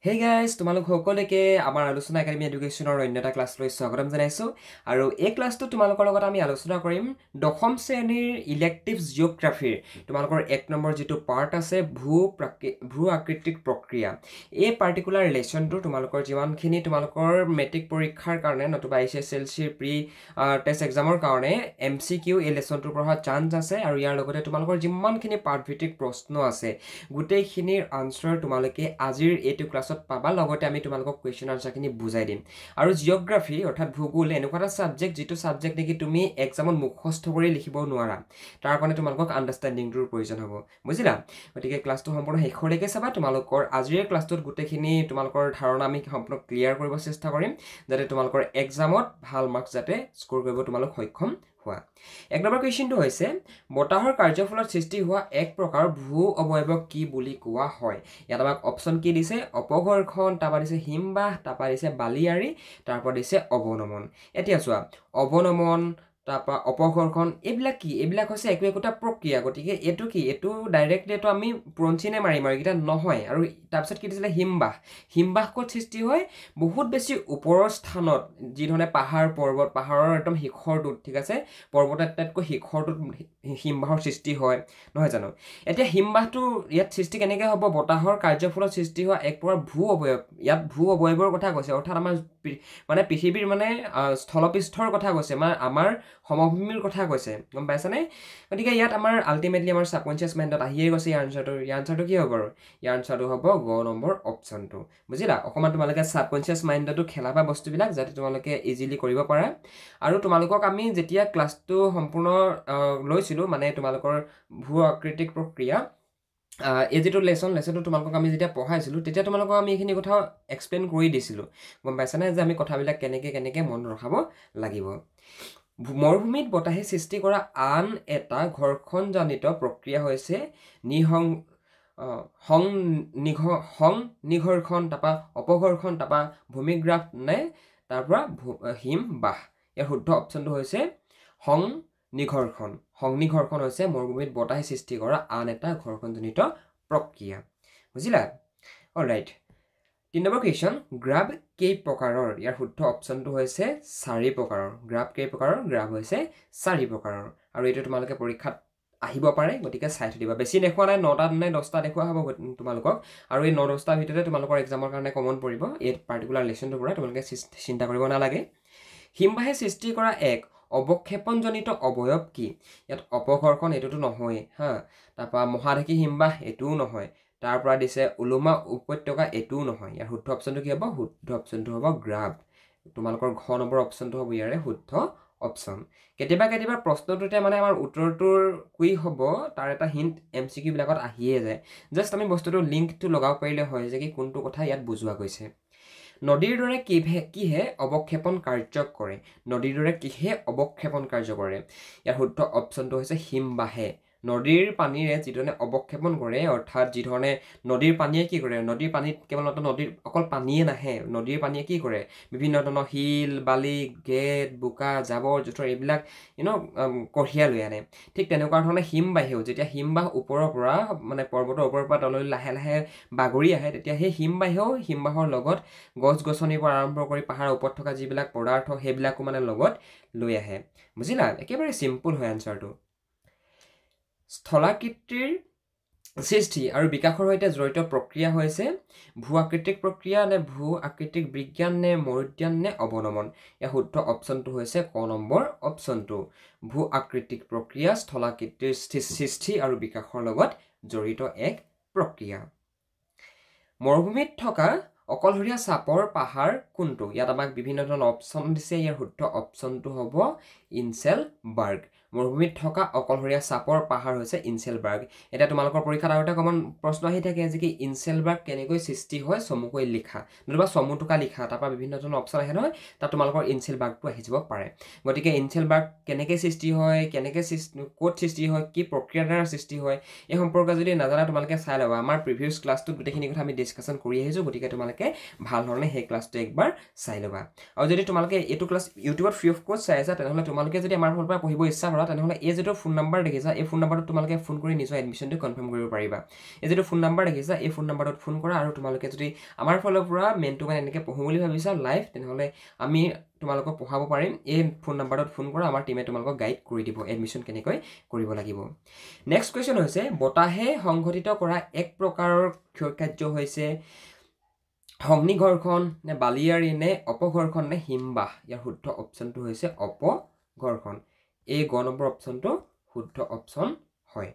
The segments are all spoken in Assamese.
Hey guys, তোমালোক সকলোকে আমাৰ আলোচনা একাডেমি এডুকেশ্যনৰ অন্য এটা ক্লাছলৈ স্বাগতম জনাইছো আৰু এই ক্লাছটো তোমালোকৰ লগত আমি আলোচনা কৰিম দশম শ্ৰেণীৰ ইলেক্টিভ জিঅ'গ্ৰাফিৰ তোমালোকৰ 1 নম্বৰ যেটো পাৰ্ট আছে ভূ আকৃতিক প্ৰক্ৰিয়া এই পাৰ্টিকুলাৰ লেসনটো তোমালোকৰ যিমানখিনি তোমালোকৰ মেট্ৰিক পৰীক্ষাৰ কাৰণে নতুবা ICSLCৰ প্ৰি টেষ্ট এক্সামৰ কাৰণে MCQ এই লেসনটোৰ পৰা চান্স আছে আৰু ইয়াৰ লগতে তোমালোকৰ যিমানখিনি পাৰ্ট ভিত্তিক প্ৰশ্ন আছে গোটেইখিনিৰ আনসাৰ তোমালোকে আজিৰ এইটো ক্লাছত পাবা লগতে আমি তোমালোকক কোৱেশ্চন আনসাৰখিনি বুজাই দিম আৰু জিঅ'গ্ৰাফি অৰ্থাৎ ভূগোল এনেকুৱা এটা সাবজেক্ট যেটো সাবজেক্ট নেকি তুমি এক্সামত মুখস্থ কৰি লিখিব নোৱাৰা তাৰ কাৰণে তোমালোকক আন্ডাৰষ্টেণ্ডিংটোৰ প্ৰয়োজন হ'ব বুজিলা গতিকে ক্লাছটো সম্পূৰ্ণ শেষলৈকে চাবা তোমালোকৰ আজিৰ ক্লাছটোত গোটেইখিনি তোমালোকৰ ধাৰণা আমি সম্পূৰ্ণ ক্লিয়াৰ কৰিব চেষ্টা কৰিম যাতে তোমালোকৰ এক্সামত ভাল মাৰ্কছ যাতে স্কোৰ কৰিব তোমালোক সক্ষম হোৱা এক নম্বৰ কোৱেশ্চনটো হৈছে বতাহৰ কাৰ্যফলত সৃষ্টি হোৱা এক প্ৰকাৰ ভূ অৱয়ৱক কি বুলি কোৱা হয় ইয়াত আমাক অপচন কি দিছে অপঘৰ্ষণ তাৰপৰা দিছে হিমবাহ তাৰপৰা দিছে বালিয়াৰী তাৰপৰা দিছে অৱনমন এতিয়া চোৱা অৱনমন তাৰপৰা অপঘৰ্ষণ এইবিলাক কি এইবিলাক হৈছে একোটা প্ৰক্ৰিয়া গতিকে এটো কি এটো ডাইৰেক্টলি এটো আমি প্ৰঞ্চিনে মাৰিম আৰু এটা নহয় আৰু তাৰপিছত কি দিছিলে হিমবাহ ক'ত সৃষ্টি হয় বহুত বেছি ওপৰৰ স্থানত যি ধৰণে পাহাৰ পৰ্বত পাহাৰৰ একদম শিখৰটোত ঠিক আছে পৰ্বত এটাতকৈ শিখৰটোত হিমবাহৰ সৃষ্টি হয় নহয় জানো এতিয়া হিমবাহটো ইয়াত সৃষ্টি কেনেকৈ হ'ব বতাহৰ কাৰ্যফলত সৃষ্টি হোৱা এক প্ৰকাৰ ভূ অৱয়ব ইয়াত ভূ অৱয়ৱৰ কথা কৈছে অৰ্থাৎ আমাৰ মানে পৃথিৱীৰ মানে স্থলপৃষ্ঠৰ কথা কৈছে মানে আমাৰ সমভূমিৰ কথা কৈছে গম পাইছানে গতিকে ইয়াত আমাৰ আলটিমেটলি আমাৰ সাবকনচিয়াছ মাইণ্ডত আহিয়ে গৈছে ইয়াৰ আনসাৰটো কি হ'ব বাৰু ইয়াৰ আনসাৰটো হ'ব গ নম্বৰ অপচনটো বুজিলা অকমান তোমালোকে সাবকনচিয়াছ মাইণ্ডটো খেলাবা বস্তুবিলাক যাতে তোমালোকে ইজিলি কৰিব পাৰা আৰু তোমালোকক আমি যেতিয়া ক্লাছটো সম্পূৰ্ণ লৈছিলো মানে তোমালোকৰ ভূ আকৃতিক প্ৰক্ৰিয়া এই যেটো লেসনটো তোমালোকক আমি যেতিয়া পঢ়াইছিলো তেতিয়া তোমালোকক আমি এইখিনি কথা এক্সপ্লেইন কৰি দিছিলো গম পাইছানে যে আমি কথাবিলাক কেনেকে মন ৰখাব লাগিব মৰুভূমিত বতাহে সৃষ্টি কৰা আন এটা ঘৰ্ষণজনিত প্ৰক্ৰিয়া হৈছে নিঘৰ্ষণ তাৰপা অপঘৰ্ষণ তাৰপা ভূমিগ্ৰাস নে তাৰপৰা হিমবাহ ইয়াৰ শুদ্ধ অপচনটো হৈছে সংনিঘৰ্ষণ হৈছে মৰুভূমিত বতাহে সৃষ্টি কৰা আন এটা ঘৰ্ষণজনিত প্ৰক্ৰিয়া বুজিলা অলৰাইট 3 নম্বৰ কোৱেশ্চন গ্ৰাব কেই প্ৰকাৰৰ ইয়াৰ শুদ্ধ অপচনটো হৈছে 4 প্ৰকাৰৰ গ্ৰাব কেই প্ৰকাৰৰ গ্ৰাব হৈছে 4 প্ৰকাৰৰ আৰু এইটো তোমালোকে পৰীক্ষাত আহিব পাৰে গতিকে চাই থৈ দিবা বেছি দেখুৱা নাই 9টা নে 10টা দেখুৱা হ'ব তোমালোকক আৰু এই 9-10টা ভিতৰতে তোমালোকৰ এক্সামৰ কাৰণে কমন পৰিব এই পাৰ্টিকুলাৰ লেসনটোৰ পৰা তোমালোকে চিন্তা কৰিব নালাগে হিমবাহে সৃষ্টি কৰা এক অৱক্ষেপণজনিত অৱয়ব কি ইয়াত অপঘৰ্ষণ এটোটো নহয় হা তাৰপা মহাদেশী হিমবাহ এটোও নহয় তাৰ পৰা দিছে উলুমা উপত্যকা এটোও নহয় ইয়াৰ শুদ্ধ অপচনটো কি হ'ব শুদ্ধ অপচনটো হ'ব গ্ৰাব তোমালোকৰ ঘ নম্বৰ অপচনটো হ'ব ইয়াৰে শুদ্ধ অপচন কেতিয়াবা প্ৰশ্নটোতে মানে আমাৰ উত্তৰটোৰ কি হ'ব তাৰ এটা হিন্ট MCQ বিলাকত আহিয়ে যায় জাস্ট আমি বস্তুটো লিংকটো লগাব পাৰিলে হয় যে কি কোনটো কথা ইয়াত বুজোৱা গৈছে নদীৰ দৰে কিহে অৱক্ষেপণ কাৰ্য কৰে নদীৰ দৰে কিহে অৱক্ষেপণ কাৰ্য কৰে ইয়াৰ শুদ্ধ অপচনটো হৈছে হিমবাহে নদীৰ পানীৰে যিধৰণে অৱক্ষেপণ কৰে অৰ্থাৎ যিধৰণে নদীৰ পানীয়ে কি কৰে নদীৰ পানীত কেৱল নদীৰ অকল পানীয়ে নাহে নদীৰ পানীয়ে কি কৰে বিভিন্ন ধৰণৰ শিল বালি গেট বোকা জাবৰ জোথৰ এইবিলাক কঢ়িয়াই লৈ আনে ঠিক তেনেকুৱা ধৰণে হিমবাহেও যেতিয়া হিমবাহ ওপৰৰ পৰা মানে পৰ্বতৰ ওপৰৰ পৰা তললৈ লাহে লাহে বাগৰি আহে তেতিয়া সেই হিমবাহৰ লগত গছ-গছনিৰ পৰা আৰম্ভ কৰি পাহাৰৰ ওপৰত থকা যিবিলাক পদাৰ্থ সেইবিলাকো মানে লগত লৈ আহে বুজিলা একেবাৰে সিম্পল হয় আনসাৰটো স্থলাকৃতিৰ সৃষ্টি আৰু বিকাশৰ সৈতে জড়িত প্ৰক্ৰিয়া হৈছে ভূ আকৃতিক প্ৰক্ৰিয়া নে ভূ আকৃতিক বিজ্ঞান নে মৰুদ্যান নে অৱনমন ইয়াৰ শুদ্ধ অপচনটো হৈছে ক নম্বৰ অপচনটো ভূ আকৃতিক প্ৰক্ৰিয়া স্থলাকৃতিৰ সৃষ্টি আৰু বিকাশৰ লগত জড়িত এক প্ৰক্ৰিয়া মৰুভূমিত থকা অকলহৰীয়া চাপৰ পাহাৰ কোনটো ইয়াত আমাক বিভিন্ন ধৰণৰ অপচন দিছে ইয়াৰ শুদ্ধ অপচনটো হ'ব ইনচেলবাৰ্গ মৰুভূমিত থকা অকলহৰীয়া চাপৰ পাহাৰ হৈছে ইনচেলবাৰ্গ এটা তোমালোকৰ পৰীক্ষাত আৰু এটা কমন প্ৰশ্ন আহি থাকে যে কি ইনচেলবাৰ্গ কেনেকৈ সৃষ্টি হয় চমুকৈ লিখা নতুবা চমুটুকা লিখা তাৰপৰা বিভিন্ন ধৰণৰ অপচন আহে নহয় তাত তোমালোকৰ ইনচেলবাৰ্গটো আহি যাব পাৰে গতিকে ইনচেলবাৰ্গ কেনেকৈ সৃষ্টি হয় ক'ত সৃষ্টি হয় কি প্ৰক্ৰিয়াৰ দ্বাৰা সৃষ্টি হয় এই সম্পৰ্কে যদি নাজানা তোমালোকে চাই ল'বা আমাৰ প্ৰিভিয়াছ ক্লাছটোত গোটেইখিনি কথা আমি ডিছকাশ্যন কৰি আহিছোঁ গতিকে তোমালোকে ভাল ধৰণে সেই ক্লাছটো একবাৰ চাই ল'বা আৰু যদি তোমালোকে এইটো ক্লাছ ইউটিউবত ফ্ৰী অফ কষ্ট চাই আছা তেনেহ'লে তোমালোকে যদি আমাৰ ফালৰ পৰা পঢ়িব ইচ্ছা কৰা ধৰা তেনেহ'লে এই যেটো ফোন নাম্বাৰ দেখিছা এই ফোন নাম্বাৰটো তোমালোকে ফোন কৰি নিজৰ এডমিশনটো কনফাৰ্ম কৰিব পাৰিবা এই যেটো ফোন নাম্বাৰ দেখিছা এই ফোন নাম্বাৰটোত ফোন কৰা আৰু তোমালোকে যদি আমাৰ ফালৰ পৰা মেন টু মেন এনেকৈ পঢ়ো বুলি ভাবিছা লাইভ তেনেহ'লে আমি তোমালোকক পঢ়াব পাৰিম এই ফোন নাম্বাৰটোত ফোন কৰা আমাৰ টিমে তোমালোকক গাইড কৰি দিব এডমিশন কেনেকৈ কৰিব লাগিব নেক্সট কোৱেশ্চন হৈছে বতাহে সংঘটিত কৰা এক প্ৰকাৰৰ ক্ষয়কাৰ্য হৈছে অগ্নিঘৰ্ষণ নে বালিয়াৰী নে অপঘৰ্ষণ নে হিমবাহ ইয়াৰ শুদ্ধ অপচনটো হৈছে অপঘৰ্ষণ এই গ নম্বৰ অপচনটো শুদ্ধ অপচন হয়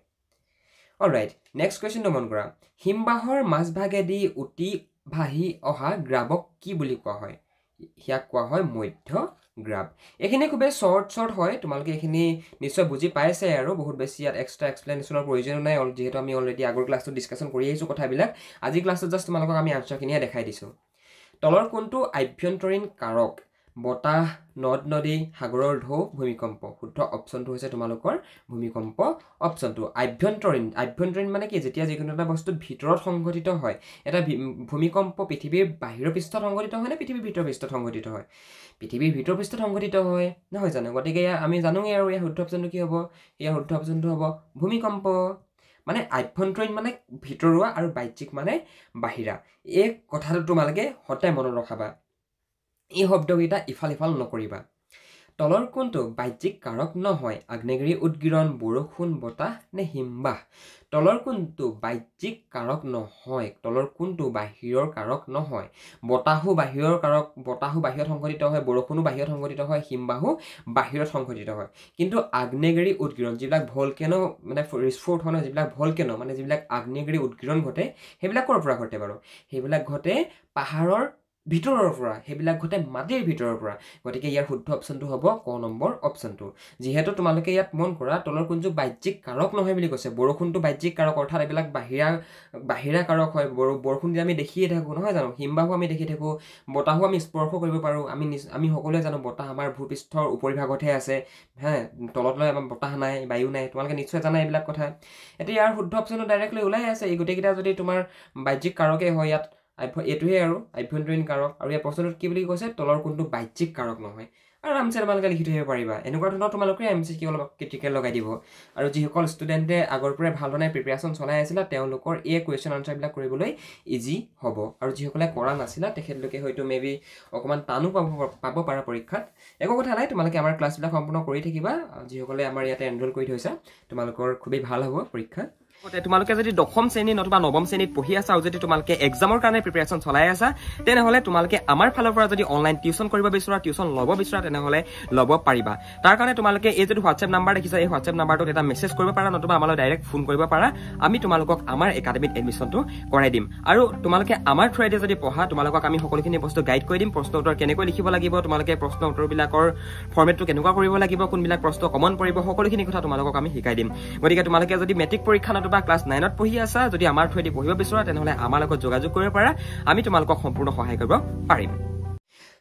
অলৰাইট নেক্সট কোৱেশ্চনটো মন কৰা হিমবাহৰ মাজভাগেদি উটি ভাহি অহা গ্ৰাবক কি বুলি কোৱা হয় ইয়াক কোৱা হয় মধ্য গ্ৰাব এখিনি খুবেই শৰ্ট হয় তোমালোকে এখিনি নিশ্চয় বুজি পাইছে আৰু বহুত বেছি ইয়াত এক্সট্ৰা এক্সপ্লেনেশ্যনৰ প্ৰয়োজন নাই যেহেতু আমি অলৰেডি আগৰ ক্লাছটো ডিছকাশ্যন কৰি আহিছোঁ কথাবিলাক আজি ক্লাছত জাষ্ট তোমালোকক আমি আনচাৰখিনিয়ে দেখাই দিছোঁ তলৰ কোনটো আভ্যন্তৰীণ কাৰক বতাহ নদ নদী সাগৰৰ ঢৌ ভূমিকম্প শুদ্ধ অপচনটো হৈছে তোমালোকৰ ভূমিকম্প অপচনটো আভ্যন্তৰীণ মানে কি যেতিয়া যিকোনো এটা বস্তুত ভিতৰত সংঘটিত হয় এটা ভূমিকম্প পৃথিৱীৰ বাহিৰৰ পৃষ্ঠত সংঘটিত হয় নে পৃথিৱীৰ ভিতৰৰ পৃষ্ঠত সংঘটিত হয় পৃথিৱীৰ ভিতৰৰ পৃষ্ঠত সংঘটিত হয় নহয় জানো গতিকে আমি জানোৱেই আৰু ইয়াৰ শুদ্ধ অপচনটো কি হ'ব ইয়াৰ শুদ্ধ অপচনটো হ'ব ভূমিকম্প মানে আভ্যন্তৰীণ মানে ভিতৰুৱা আৰু বাহ্যিক মানে বাহিৰা এই কথাটো তোমালোকে সদায় মনত ৰখাবা এই শব্দকেইটা ইফাল নকৰিবা তলৰ কোনটো বাহ্যিক কাৰক নহয় আগ্নেয়গিৰি উদগীৰণ বৰষুণ বতাহ নে হিমবাহ তলৰ কোনটো বাহ্যিক কাৰক নহয় তলৰ কোনটো বাহিৰৰ কাৰক নহয় বতাহো বাহিৰৰ কাৰক বতাহো বাহিৰত সংঘটিত হয় বৰষুণো বাহিৰত সংঘটিত হয় হিমবাহো বাহিৰত সংঘটিত হয় কিন্তু আগ্নেয়গিৰি উদগীৰণ যিবিলাক ভলকেনো মানে ৰিস্ফোট হয় যিবিলাক ভলকেনো মানে যিবিলাক আগ্নেয়গিৰি উদগীৰণ ঘটে সেইবিলাক ক'ৰ পৰা ঘটে বাৰু সেইবিলাক ঘটে পাহাৰৰ ভিতৰৰ পৰা সেইবিলাক ঘটে মাটিৰ ভিতৰৰ পৰা গতিকে ইয়াৰ শুদ্ধ অপচনটো হ'ব ক নম্বৰ অপচনটো যিহেতু তোমালোকে ইয়াত মন কৰা তলৰ কোনটো বাহ্যিক কাৰক নহয় বুলি কৈছে বৰষুণটো বাহ্যিক কাৰক অৰ্থাৎ এইবিলাক বাহিৰা কাৰক হয় বৰষুণ যে আমি দেখিয়ে থাকোঁ নহয় জানো হিমবাহো আমি দেখি থাকোঁ বতাহো আমি স্পৰ্শ কৰিব পাৰোঁ আমি সকলোৱে জানো বতাহ আমাৰ ভূপৃষ্ঠৰ উপৰিভাগতহে আছে হে তলতলৈ আমাৰ বতাহ নাই বায়ু নাই তোমালোকে নিশ্চয় জানা এইবিলাক কথা এতিয়া ইয়াৰ শুদ্ধ অপচনটো ডাইৰেক্টলি ওলাই আছে এই গোটেইকেইটা যদি তোমাৰ বাহ্যিক কাৰকে হয় ইয়াত এইটোহে আৰু আভ্যন্তৰীণ কাৰক আৰু ইয়াৰ প্ৰশ্নটোত কি বুলি কৈছে তলৰ কোনটো বাহ্যিক কাৰক নহয় আৰামছে তোমালোকে লিখি থৈ পাৰিবা এনেকুৱা ধৰণৰ তোমালোকে MCQ অলপ ক্ৰিটিকেল লগাই দিব আৰু যিসকল ষ্টুডেণ্টে আগৰ পৰাই ভাল ধৰণে প্ৰিপেৰেশ্যন চলাই আছিলে তেওঁলোকৰ এই কুৱেশ্যন আনচাৰবিলাক কৰিবলৈ ইজি হ'ব আৰু যিসকলে কৰা নাছিলে তেখেতলোকে হয়তো মেবি অকণমান টানো পাব পাৰা পৰীক্ষাত একো কথা নাই তোমালোকে আমাৰ ক্লাছবিলাক সম্পূৰ্ণ কৰি থাকিবা যিসকলে আমাৰ ইয়াতে এনৰোল কৰি থৈছা তোমালোকৰ খুবেই ভাল হ'ব পৰীক্ষাত তোমালোকে যদি দশম শ্ৰেণী নতুবা নৱম শ্ৰেণীত পঢ়ি আছা আৰু যদি তোমালোকে এক্সামৰ কাৰণে প্ৰিপেৰেশ্যন চলাই আছা তেনেহ'লে তোমালোকে আমাৰ ফালৰ পৰা যদি অনলাইন টিউশ্যন কৰিব বিচৰা টিউশ্যন ল'ব বিচৰা তেনেহ'লে ল'ব পাৰিবা তাৰ কাৰণে তোমালোকে এই যদি হোৱাটছএপ নাম্বাৰ দেখিছা এই হোৱাটছএপ নাম্বাৰটোত এটা মেছেজ কৰিব পাৰা নতুবা আমালৈ ডাইৰেক্ট ফোন কৰিব পাৰা আমি তোমালোকক আমাৰ একাডেমিত এডমিশ্যনটো কৰাই দিম আৰু তোমালোকে আমাৰ থ্ৰুৱেদি যদি পঢ়া তোমালোকক আমি সকলোখিনি বস্তু গাইড কৰি দিম প্ৰশ্ন উত্তৰ কেনেকৈ লিখিব লাগিব তোমালোকে প্ৰশ্ন উত্তৰবিলাকৰ ফৰ্মেটটো কেনেকুৱা কৰিব লাগিব কোনবিলাক প্ৰশ্ন কমন পৰিব সকলোখিনি কথা তোমালোকক আমি শিকাই দিম গতিকে তোমালোকে যদি মেট্ৰিক পৰীক্ষা নতুবা ক্লাছ 9ত পঢ়ি আছা যদি আমাৰ থ্ৰুৱেদি পঢ়িব বিচৰা তেনেহ'লে আমাৰ লগত যোগাযোগ কৰিব পাৰা আমি তোমালোকক সম্পূৰ্ণ সহায় কৰিব পাৰিম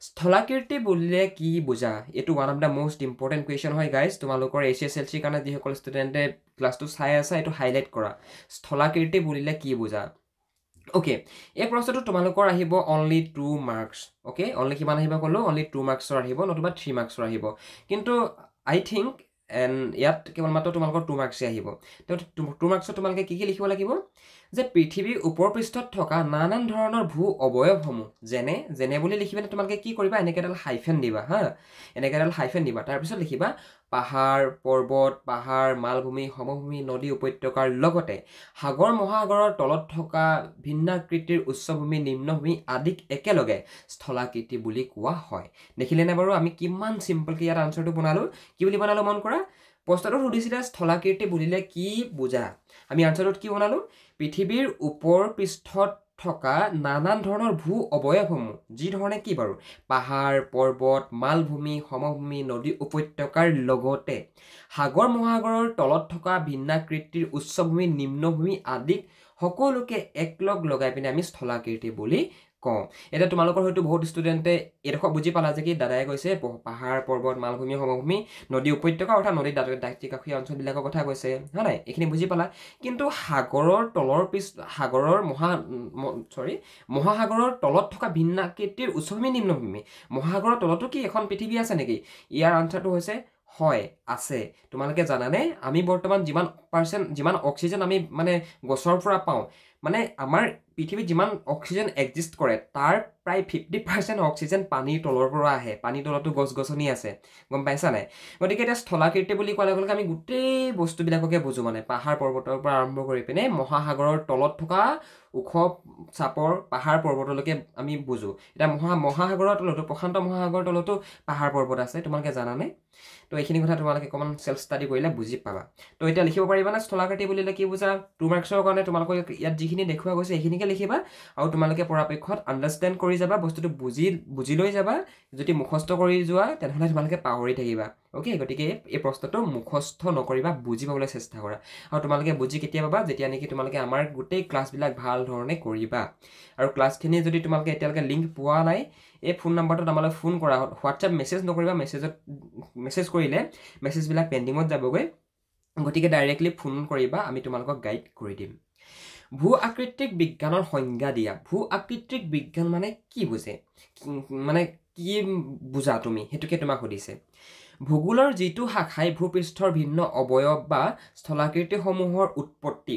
স্থলাকীৰ্তি বুলিলে কি বুজা এইটো one of the most important question হয় গাইজ তোমালোকৰ HSLC কাৰণে যিসকল ষ্টুডেণ্টে ক্লাছটো চাই আছা এইটো হাইলাইট কৰা স্থলাকীৰ্তি বুলিলে কি বুজা অ'কে এই প্ৰশ্নটো তোমালোকৰ আহিব অনলি 2 মাৰ্কছ অ'কে অনলি কিমান আহিব ক'লো অনলি 2 মাৰ্কছৰ আহিব নতুবা 3 মাৰ্কছৰ আহিব কিন্তু আই থিংক ইয়াত কেৱল মাত্ৰ তোমালোকৰ 2 মাৰ্কছে আহিব তো 2 মাৰ্কছত তোমালোকে কি লিখিব লাগিব যে পৃথিৱীৰ ওপৰপৃষ্ঠত থকা নানান ধৰণৰ ভূ অৱয়ৱসমূহ যেনে বুলি লিখিবলৈ তোমালোকে কি কৰিবা এনেকৈ এডাল হাইফেন দিবা হা এনেকৈ এডাল হাইফেন দিবা তাৰপিছত লিখিবা পাহাৰ পৰ্বত পাহাৰ মালভূমি সমভূমি নদী উপত্যকাৰ লগতে সাগৰ মহাসাগৰৰ তলত থকা ভিন্নাকৃতিৰ উচ্চভূমি নিম্নভূমি আদিক একেলগে স্থলাকৃতি বুলি কোৱা হয় দেখিলে নে বাৰু আমি কিমান চিম্পলকৈ ইয়াত আনচাৰটো বনালোঁ কি বুলি বনালোঁ মন কৰা প্ৰশ্নটো সুধিছিলে স্থলাকীৰ্তি বুলিলে কি বুজা আমি আনচাৰটোত কি বনালোঁ পৃথিৱীৰ ওপৰ পৃষ্ঠত থকা নানান ধৰণৰ ভূ অৱয়ৱসমূহ যি ধৰণে কি বাৰু পাহাৰ পৰ্বত মালভূমি সমভূমি নদী উপত্যকাৰ লগতে সাগৰ মহাসাগৰৰ তলত থকা ভিন্নাকৃতিৰ উচ্চভূমি নিম্নভূমি আদিক সকলোকে একলগ লগাই পিনে আমি স্থলাকীৰ্তি বুলি কওঁ এতিয়া তোমালোকৰ হয়তো বহুত ষ্টুডেণ্টে এইডোখৰ বুজি পালা যে কি দাদাই কৈছে পাহাৰ পৰ্বত মালভূমি সমভূমি নদী উপত্যকা অৰ্থাৎ নদীৰ দাঁতিকাষৰীয়া অঞ্চলবিলাকৰ কথা কৈছে হয় নাই এইখিনি বুজি পালা কিন্তু সাগৰৰ তলৰ সাগৰৰ মহাসাগৰৰ তলত থকা ভিন্নাকৃতিৰ উচ্চভূমি নিম্নভূমি মহাসাগৰৰ তলতো কি এখন পৃথিৱী আছে নেকি ইয়াৰ আনচাৰটো হৈছে হয় আছে তোমালোকে জানানে আমি বৰ্তমান যিমান অক্সিজেন আমি মানে গছৰ পৰা পাওঁ মানে আমাৰ পৃথিৱীত যিমান অক্সিজেন এক্সিষ্ট কৰে তাৰ প্ৰায় 50% অক্সিজেন পানীৰ তলৰ পৰা আহে পানীৰ তলতো গছ-গছনি আছে গম পাইছা নাই গতিকে এতিয়া স্থলাকৃতি বুলি কোৱাৰ লগে লগে আমি গোটেই বস্তুবিলাককে বুজো মানে পাহাৰ পৰ্বতৰ পৰা আৰম্ভ কৰি পিনে মহাসাগৰৰ তলত থকা ওখ চাপৰ পাহাৰ পৰ্বতলৈকে আমি বুজো এতিয়া মহাসাগৰৰ তলতো প্ৰশান্ত মহাসাগৰৰ তলতো পাহাৰ পৰ্বত আছে তোমালোকে জানানে তো এইখিনি কথা তোমালোকে অকণমান সেলফ ষ্টাডি কৰিলে বুজি পাবা তো এতিয়া লিখিব পাৰিবানে স্থলাকৃতি বুলিলে কি বুজা 2 মাৰ্কছৰ কাৰণে তোমালোকক ইয়াত যিখিনি দেখুওৱা গৈছে এইখিনিকে লিখিবা আৰু তোমালোকে পৰাপক্ষত আণ্ডাৰষ্টেণ্ড কৰি যাবা বস্তুটো বুজি লৈ যাবা যদি মুখস্থ কৰি যোৱা তেনেহ'লে তোমালোকে পাহৰি থাকিবা অ'কে গতিকে এই প্ৰশ্নটো মুখস্থ নকৰিবা বুজি পাবলৈ চেষ্টা কৰা আৰু তোমালোকে বুজি কেতিয়া পাবা যেতিয়া নেকি তোমালোকে আমাৰ গোটেই ক্লাছবিলাক ভাল ধৰণে কৰিবা আৰু ক্লাছখিনি যদি তোমালোকে এতিয়ালৈকে লিংক পোৱা নাই এই ফোন নম্বৰটোত আমালৈ ফোন কৰা হোৱাটছএপ মেছেজ নকৰিবা মেছেজ কৰিলে মেছেজবিলাক পেণ্ডিঙত যাবগৈ গতিকে ডাইৰেক্টলি ফোন কৰিবা আমি তোমালোকক গাইড কৰি দিম ভূ আকৃতিক বিজ্ঞানৰ সংজ্ঞা দিয়া ভূ আকৃতিক বিজ্ঞান মানে কি বুজে মানে কি বুজা তুমি সেইটোকে তোমাক সুধিছে ভূগোলৰ যিটো শাখাই ভূপৃষ্ঠৰ ভিন্ন অৱয়ব বা স্থলাকৃতিসমূহৰ উৎপত্তি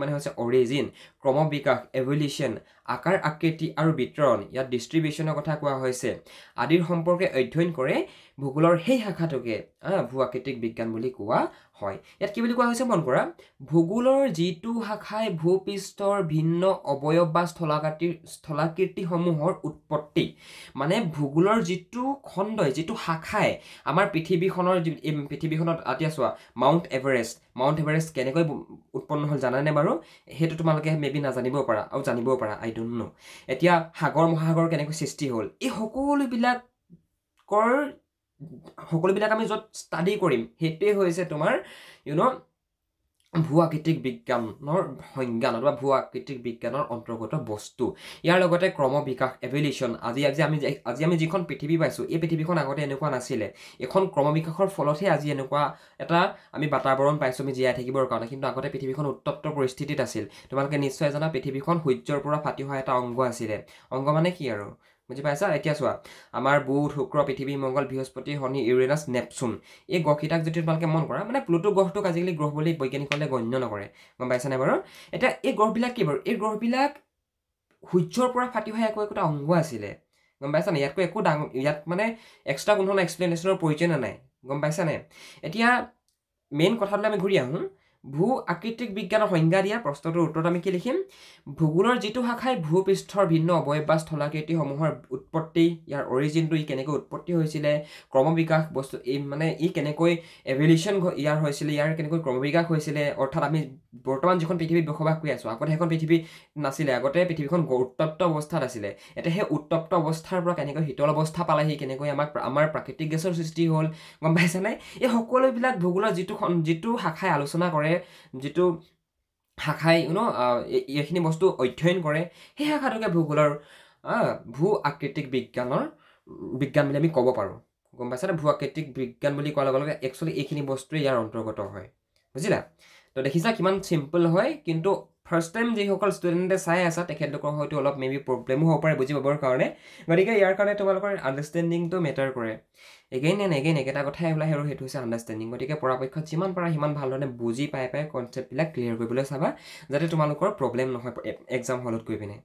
মানে হৈছে অৰিজিন ক্ৰমবিকাশ এভলিউশ্যন আকাৰ আকৃতি আৰু বিতৰণ ইয়াত ডিষ্ট্ৰিবিউশ্যনৰ কথা কোৱা হৈছে আদিৰ সম্পৰ্কে অধ্যয়ন কৰে ভূগোলৰ সেই শাখাটোকে ভূ আকৃতিক বিজ্ঞান বুলি কোৱা হয় ইয়াত কি বুলি কোৱা হৈছে মন কৰা ভূগোলৰ যিটো শাখাই ভূপৃষ্ঠৰ ভিন্ন অৱয়ব বা স্থলাকৃতিসমূহৰ উৎপত্তি মানে ভূগোলৰ যিটো খণ্ডই যিটো শাখাই আমাৰ পৃথিৱীখনত এতিয়া চোৱা মাউণ্ট এভাৰেষ্ট কেনেকৈ উৎপন্ন হ'ল জানানে বাৰু সেইটো তোমালোকে মেবি নাজানিবও পাৰা আৰু জানিবও পাৰা আই ডোন্ট নো এতিয়া সাগৰ মহাসাগৰ কেনেকৈ সৃষ্টি হ'ল এই সকলোবিলাক আমি য'ত ষ্টাডি কৰিম সেইটোৱে হৈছে তোমাৰ ভূ আকৃতিক বিজ্ঞানৰ সংজ্ঞা নতুবা ভূ আকৃতিক বিজ্ঞানৰ অন্তৰ্গত বস্তু ইয়াৰ লগতে ক্ৰমবিকাশ এভলিউশ্যন আজি আমি যিখন পৃথিৱী পাইছোঁ এই পৃথিৱীখন আগতে এনেকুৱা নাছিলে এখন ক্ৰমবিকাশৰ ফলতহে আজি এনেকুৱা এটা আমি বাতাবৰণ পাইছোঁ আমি জীয়াই থাকিবৰ কাৰণে কিন্তু আগতে পৃথিৱীখন উত্তপ্ত পৰিস্থিতিত আছিল তোমালোকে নিশ্চয় জানা পৃথিৱীখন সূৰ্যৰ পৰা ফাটি অহা এটা অংগ আছিলে অংগ মানে কি আৰু বুজি পাইছা এতিয়া চোৱা আমাৰ বুধ শুক্ৰ পৃথিৱী মংগল বৃহস্পতি শনি ইউৰেনাছ নেপচুন এই গ্ৰহকেইটাক যদি তোমালোকে মন কৰা মানে প্লুটো গ্ৰহটোক আজিকালি গ্ৰহ বুলি বৈজ্ঞানিকসকলে গণ্য নকৰে গম পাইছানে বাৰু এতিয়া এই গ্ৰহবিলাক কি বাৰু এই গ্ৰহবিলাক সূৰ্যৰ পৰা ফাটি অহা একোটা অংগ আছিলে গম পাইছানে ইয়াতকৈ একো ইয়াত মানে এক্সট্ৰা কোনো ধৰণৰ এক্সপ্লেনেশ্যনৰ প্ৰয়োজন নাই গম পাইছানে এতিয়া মেইন কথাটোলৈ আমি ঘূৰি আহোঁ ভূ আকৃতিক বিজ্ঞানৰ সংজ্ঞা দিয়া প্ৰশ্নটোৰ উত্তৰত আমি কি লিখিম ভূগোলৰ যিটো শাখাই ভূপৃষ্ঠৰ ভিন্ন অৱয়ব বা স্থলাকৃতিসমূহৰ উৎপত্তি ইয়াৰ অৰিজিনটো ই কেনেকৈ উৎপত্তি হৈছিলে ক্ৰমবিকাশ বস্তু ই কেনেকৈ এভলিউশ্যন ইয়াৰ হৈছিলে ইয়াৰ কেনেকৈ ক্ৰমবিকাশ হৈছিলে অৰ্থাৎ আমি বৰ্তমান যিখন পৃথিৱীত বসবাস কৰি আছোঁ আগতে সেইখন পৃথিৱী নাছিলে আগতে পৃথিৱীখন উত্তপ্ত অৱস্থাত আছিলে এতিয়া সেই উত্তপ্ত অৱস্থাৰ পৰা কেনেকৈ শীতল অৱস্থা পালেহি কেনেকৈ আমাৰ প্ৰাকৃতিক গেছৰ সৃষ্টি হ'ল গম পাইছানে এই সকলোবিলাক ভূগোলৰ যিটো শাখাই আলোচনা কৰে যিটো শাখাই এইখিনি বস্তু অধ্যয়ন কৰে সেই শাখাটোকে ভূগোলৰ ভূ আকৃতিক বিজ্ঞান বুলি আমি ক'ব পাৰোঁ গম পাইছানে ভূ আকৃতিক বিজ্ঞান বুলি কোৱাৰ লগে লগে একচুৱেলি এইখিনি বস্তুৱে ইয়াৰ অন্তৰ্গত হয় বুজিলা তো দেখিছা কিমান চিম্পল হয় কিন্তু ফাৰ্ষ্ট টাইম যিসকল ষ্টুডেণ্টে চাই আছা তেখেতলোকৰ হয়তো অলপ মেবি প্ৰব্লেমো হ'ব পাৰে বুজি পাবৰ কাৰণে গতিকে ইয়াৰ কাৰণে তোমালোকৰ আণ্ডাৰষ্টেণ্ডিংটো মেটাৰ কৰে এগেইন একেটা কথাই ওলাই আৰু সেইটো হৈছে আণ্ডাৰষ্টেণ্ডিং গতিকে পৰাপক্ষত যিমান পাৰা সিমান ভালধৰণে বুজি পাই কনচেপ্টবিলাক ক্লিয়াৰ কৰিবলৈ চাবা যাতে তোমালোকৰ প্ৰব্লেম নহয় এক্সাম হলত গৈ পিনে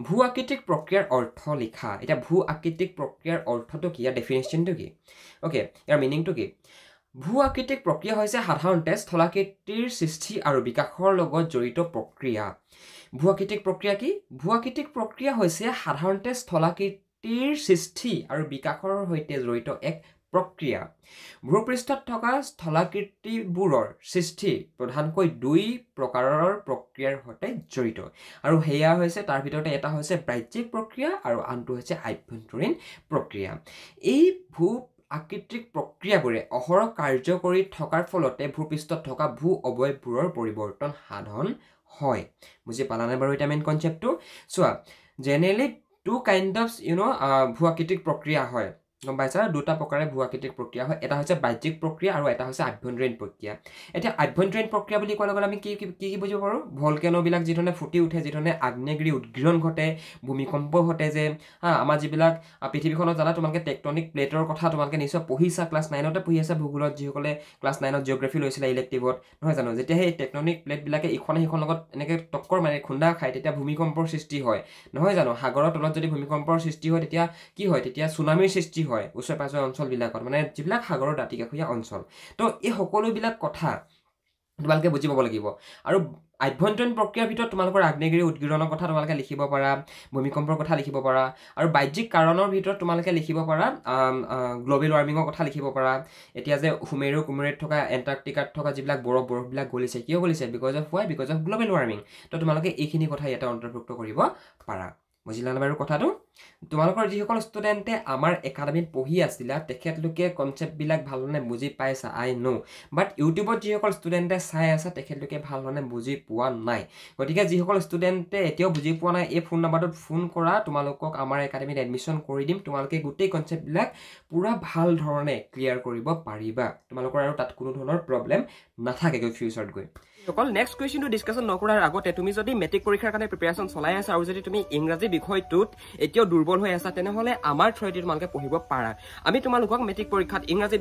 ভূ আকৃতিক প্ৰক্ৰিয়াৰ অৰ্থ লিখা এতিয়া ভূ আকৃতিক প্ৰক্ৰিয়াৰ অৰ্থটো কি ইয়াৰ ডেফিনেশ্যনটো কি অ'কে ইয়াৰ মিনিংটো কি ভূ আকৃতিক প্ৰক্ৰিয়া হৈছে সাধাৰণতে স্থলাকৃতিৰ সৃষ্টি আৰু বিকাশৰ লগত জড়িত প্ৰক্ৰিয়া ভূ আকৃতিক প্ৰক্ৰিয়া কি ভূ আকৃতিক প্ৰক্ৰিয়া হৈছে সাধাৰণতে স্থলাকৃতিৰ সৃষ্টি আৰু বিকাশৰ সৈতে জড়িত এক প্ৰক্ৰিয়া ভূপৃষ্ঠত থকা স্থলাকৃতিবোৰৰ সৃষ্টি প্ৰধানকৈ দুই প্ৰকাৰৰ প্ৰক্ৰিয়াৰ সৈতে জড়িত আৰু সেয়া হৈছে তাৰ ভিতৰতে এটা হৈছে বাহ্যিক প্ৰক্ৰিয়া আৰু আনটো হৈছে আভ্যন্তৰীণ প্ৰক্ৰিয়া এই ভূ আকৃতিক প্ৰক্ৰিয়াবোৰে অহৰহ কাৰ্য কৰি থকাৰ ফলতে ভূপৃষ্ঠত থকা ভূ অৱয়ৱবোৰৰ পৰিৱৰ্তন সাধন হয় বুজি পালানে বাৰু এটা মেইন কনচেপ্টটো চোৱা জেনেৰেলি টু কাইণ্ড অফ ভূ আকৃতিক প্ৰক্ৰিয়া হয় গম পাইছা দুটা প্ৰকাৰে ভূ-আকৃতিক প্ৰক্ৰিয়া হয় এটা হৈছে বাহ্যিক প্ৰক্ৰিয়া আৰু এটা হৈছে আভ্যন্তৰীণ প্ৰক্ৰিয়া এতিয়া আভ্যন্তৰীণ প্ৰক্ৰিয়া বুলি কোৱাৰ লগে আমি কি বুজিব পাৰোঁ ভলকেনোবিলাক যিধৰণে ফুটি উঠে যিধৰণে আগ্নেয়গিৰি উদগীৰণ ঘটে ভূমিকম্প ঘটে যে আমাৰ যিবিলাক পৃথিৱীখনত জানা তোমালোকে টেকটনিক প্লেটৰ কথা তোমালোকে নিশ্চয় পঢ়িছা ক্লাছ 9তে পঢ়ি আছে ভূগোলত যিসকলে ক্লাছ 9ত জিঅ'গ্ৰাফী লৈছিলে ইলেক্টিভত নহয় জানো যেতিয়া সেই টেকটনিক প্লেটবিলাকে ইখনে সিখনৰ লগত এনেকৈ টক্কৰ মাৰে খুন্দা খায় তেতিয়া ভূমিকম্পৰ সৃষ্টি হয় নহয় জানো সাগৰৰ তলত যদি ভূমিকম্পৰ সৃষ্টি হয় তেতিয়া কি হয় তেতিয়া চুনামীৰ সৃষ্টি হয় ওচৰে পাজৰে অঞ্চলবিলাকত মানে যিবিলাক সাগৰৰ দাঁতিকাষৰীয়া অঞ্চল তো এই সকলোবিলাক কথা তোমালোকে বুজি পাব লাগিব আৰু আভ্যন্তৰীণ প্ৰক্ৰিয়াৰ ভিতৰত তোমালোকৰ আগ্নেয়গিৰি উদগীৰণৰ কথা তোমালোকে লিখিব পাৰা ভূমিকম্পৰ কথা লিখিব পাৰা আৰু বাহ্যিক কাৰণৰ ভিতৰত তোমালোকে লিখিব পাৰা গ্ল'বেল ৱাৰ্মিঙৰ কথা লিখিব পাৰা এতিয়া যে সুমেৰু কুমেৰুত থকা এণ্টাৰ্কটিকাত থকা যিবিলাক বৰফবিলাক গলিছে কিয় গলিছে বিকজ অফ গ্ল'বেল ৱাৰ্মিং তো তোমালোকে এইখিনি কথা ইয়াতে অন্তৰ্ভুক্ত কৰিব পাৰা বুজিলা বাৰু কথাটো তোমালোকৰ যিসকল ষ্টুডেণ্টে আমাৰ একাডেমীত পঢ়ি আছিলা তেখেতলোকে কনচেপ্টবিলাক ভালধৰণে বুজি পাইছা আই নো বাট ইউটিউবত যিসকল ষ্টুডেণ্টে চাই আছে তেখেতলোকে ভালধৰণে বুজি পোৱা নাই গতিকে যিসকল ষ্টুডেণ্টে এতিয়াও বুজি পোৱা নাই এই ফোন নম্বৰটোত ফোন কৰা তোমালোকক আমাৰ একাডেমীত এডমিশ্যন কৰি দিম তোমালোকে গোটেই কনচেপ্টবিলাক পুৰা ভাল ধৰণে ক্লিয়াৰ কৰিব পাৰিবা তোমালোকৰ আৰু তাত কোনো ধৰণৰ প্ৰব্লেম নাথাকেগৈ ফিউচাৰত গৈ অকল নেক্সট কুৱেশ্যনটো ডিছকাশ্যন নকৰাৰ আগতে তুমি যদি মেট্ৰিক পৰীক্ষাৰ কাৰণে প্ৰিপেৰেশ্যন চলাই আছা আৰু যদি তুমি ইংৰাজী বিষয়টোত এতিয়াও দুৰ্বল হৈ আছা তেনেহ'লে আমাৰ থ্ৰুৱেদি তোমালোকে পঢ়িব পাৰা আমি তোমালোকক মেট্ৰিক পৰীক্ষাত ইংৰাজী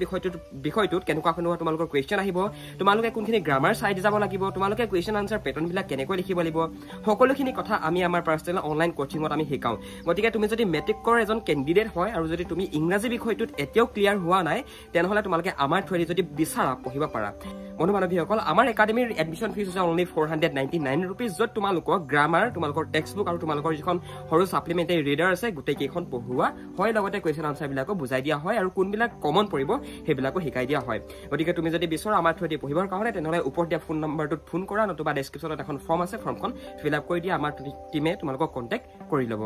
বিষয়টোত কেনেকুৱা তোমালোকৰ কুৱেশ্যন আহিব তোমালোকে কোনখিনি গ্ৰামাৰ চাই যাব লাগিব তোমালোকে কুৱেশ্যন আনচাৰ পেটাৰ্ণবিলাক কেনেকৈ লিখিব লাগিব সকলোখিনি কথা আমি আমাৰ পাৰ্চনেল অনলাইন কোচিঙত আমি শিকাওঁ গতিকে তুমি যদি মেট্ৰিকৰ এজন কেণ্ডিডেট হয় আৰু যদি তুমি ইংৰাজী বিষয়টোত এতিয়াও ক্লিয়াৰ হোৱা নাই তেনেহ'লে তোমালোকে আমাৰ থ্ৰুৱেদি যদি বিচাৰা পঢ়িব পাৰা বন্ধু বান্ধৱীসকল আমাৰ একাডেমীৰ এডমিশ্যন ফিজ হৈছে অনলি 499 ৰুপিজ য'ত তোমালোকৰ গ্ৰামাৰ তোমালোকৰ টেক্সট বুক আৰু তোমালোকৰ যিখন সৰু ছাপ্লিমেণ্টাৰী ৰিডাৰ আছে গোটেইকেইখন পঢ়োৱা হয় লগতে কুৱেশ্যন আনচাৰবিলাকো বুজাই দিয়া হয় আৰু কোনবিলাক কমন পৰিব সেইবিলাকো শিকাই দিয়া হয় গতিকে তুমি যদি বিচৰা আমাৰ থ্ৰুৱেদি পঢ়িবৰ কাৰণে তেনেহ'লে ওপৰত দিয়া ফোন নম্বৰটোত ফোন কৰা নতুবা ডেছক্ৰিপশ্যনত এখন ফৰ্ম আছে ফৰ্মখন ফিল আপ কৰি দিয়া আমাৰ টিমে তোমালোকক কণ্টেক্ট কৰি ল'ব